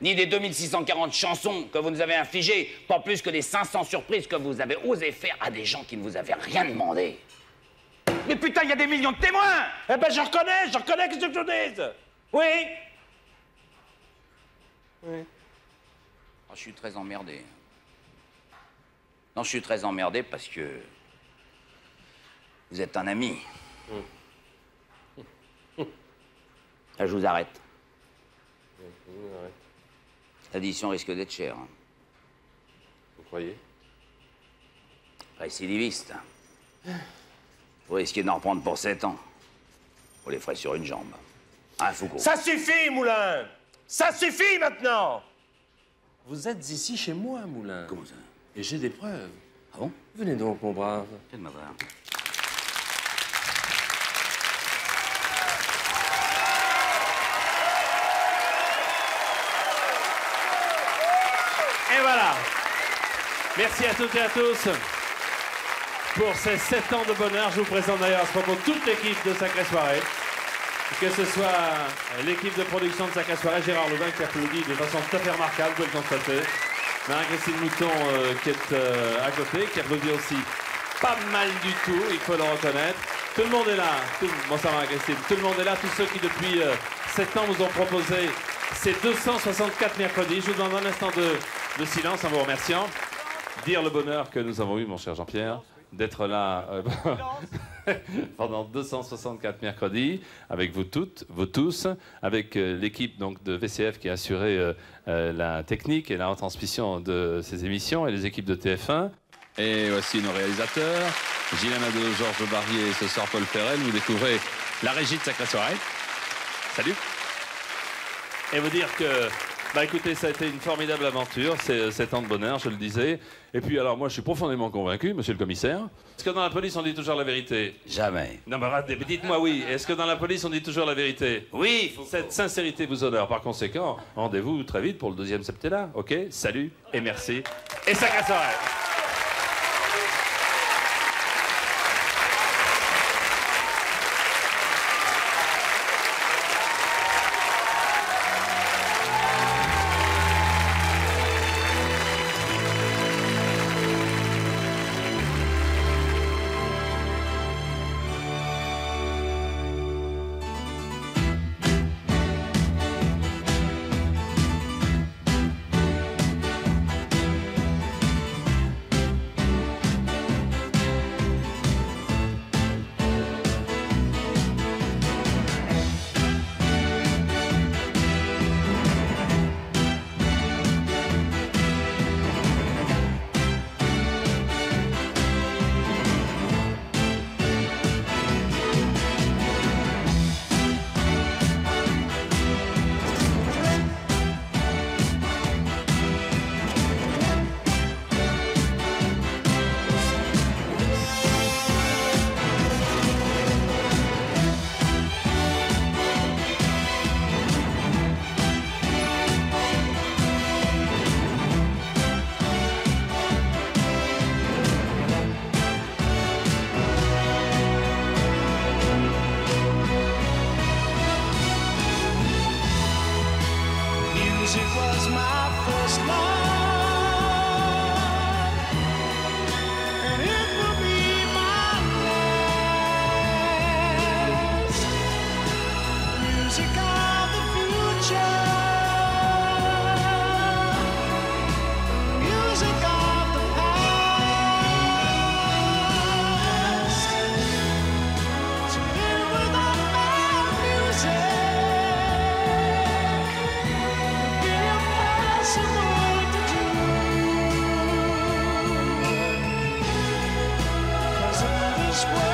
Ni des 2640 chansons que vous nous avez infligées, pas plus que des 500 surprises que vous avez osé faire à des gens qui ne vous avaient rien demandé. Mais putain, il y a des millions de témoins! Eh ben, je reconnais, qu'est-ce que je vous dise? Oui? Oui. Oh, je suis très emmerdé. Non, je suis très emmerdé parce que vous êtes un ami. Là, je vous arrête. L'addition risque d'être chère. Hein. Vous croyez? Récidiviste. Vous risquez d'en reprendre pour 7 ans. Vous les ferez sur une jambe. Hein, Foucault? Ça suffit, Moulin! Ça suffit maintenant! Vous êtes ici chez moi, Moulin. Comment ça? Et j'ai des preuves. Ah bon? Venez donc, mon brave. Faites ma voir. Et voilà. Merci à toutes et à tous pour ces 7 ans de bonheur. Je vous présente d'ailleurs à ce propos toute l'équipe de Sacrée Soirée. Que ce soit l'équipe de production de Sacrée Soirée, Gérard Louvain qui applaudit de façon tout à fait remarquable, vous pouvez le constater. Marie-Christine Mouton qui est à côté, qui applaudit aussi pas mal du tout, il faut le reconnaître. Tout le monde est là. Bonsoir Marie-Christine. Tout le monde est là, tous ceux qui depuis 7 ans vous ont proposé ces 264 mercredis. Je vous demande un instant de silence en vous remerciant. Dire le bonheur que nous avons eu, mon cher Jean-Pierre, d'être là pendant 264 mercredis, avec vous toutes, vous tous, avec l'équipe donc de VCF qui a assuré la technique et la retransmission de ces émissions, et les équipes de TF1. Et voici nos réalisateurs, Gilles Amado, Georges Barrier et ce soir Paul Ferrel. Vous découvrez la régie de Sacrée Soirée. Salut. Et vous dire que, bah écoutez, ça a été une formidable aventure, ces 7 ans de bonheur, je le disais. Et puis alors, moi, je suis profondément convaincu, monsieur le commissaire. Est-ce que dans la police, on dit toujours la vérité? Jamais. Non, mais dites-moi oui. Est-ce que dans la police, on dit toujours la vérité? Oui. Cette sincérité vous honore. Par conséquent, rendez-vous très vite pour le 2e septennat. OK? Salut et merci. Et Sacrée Soirée. espoir.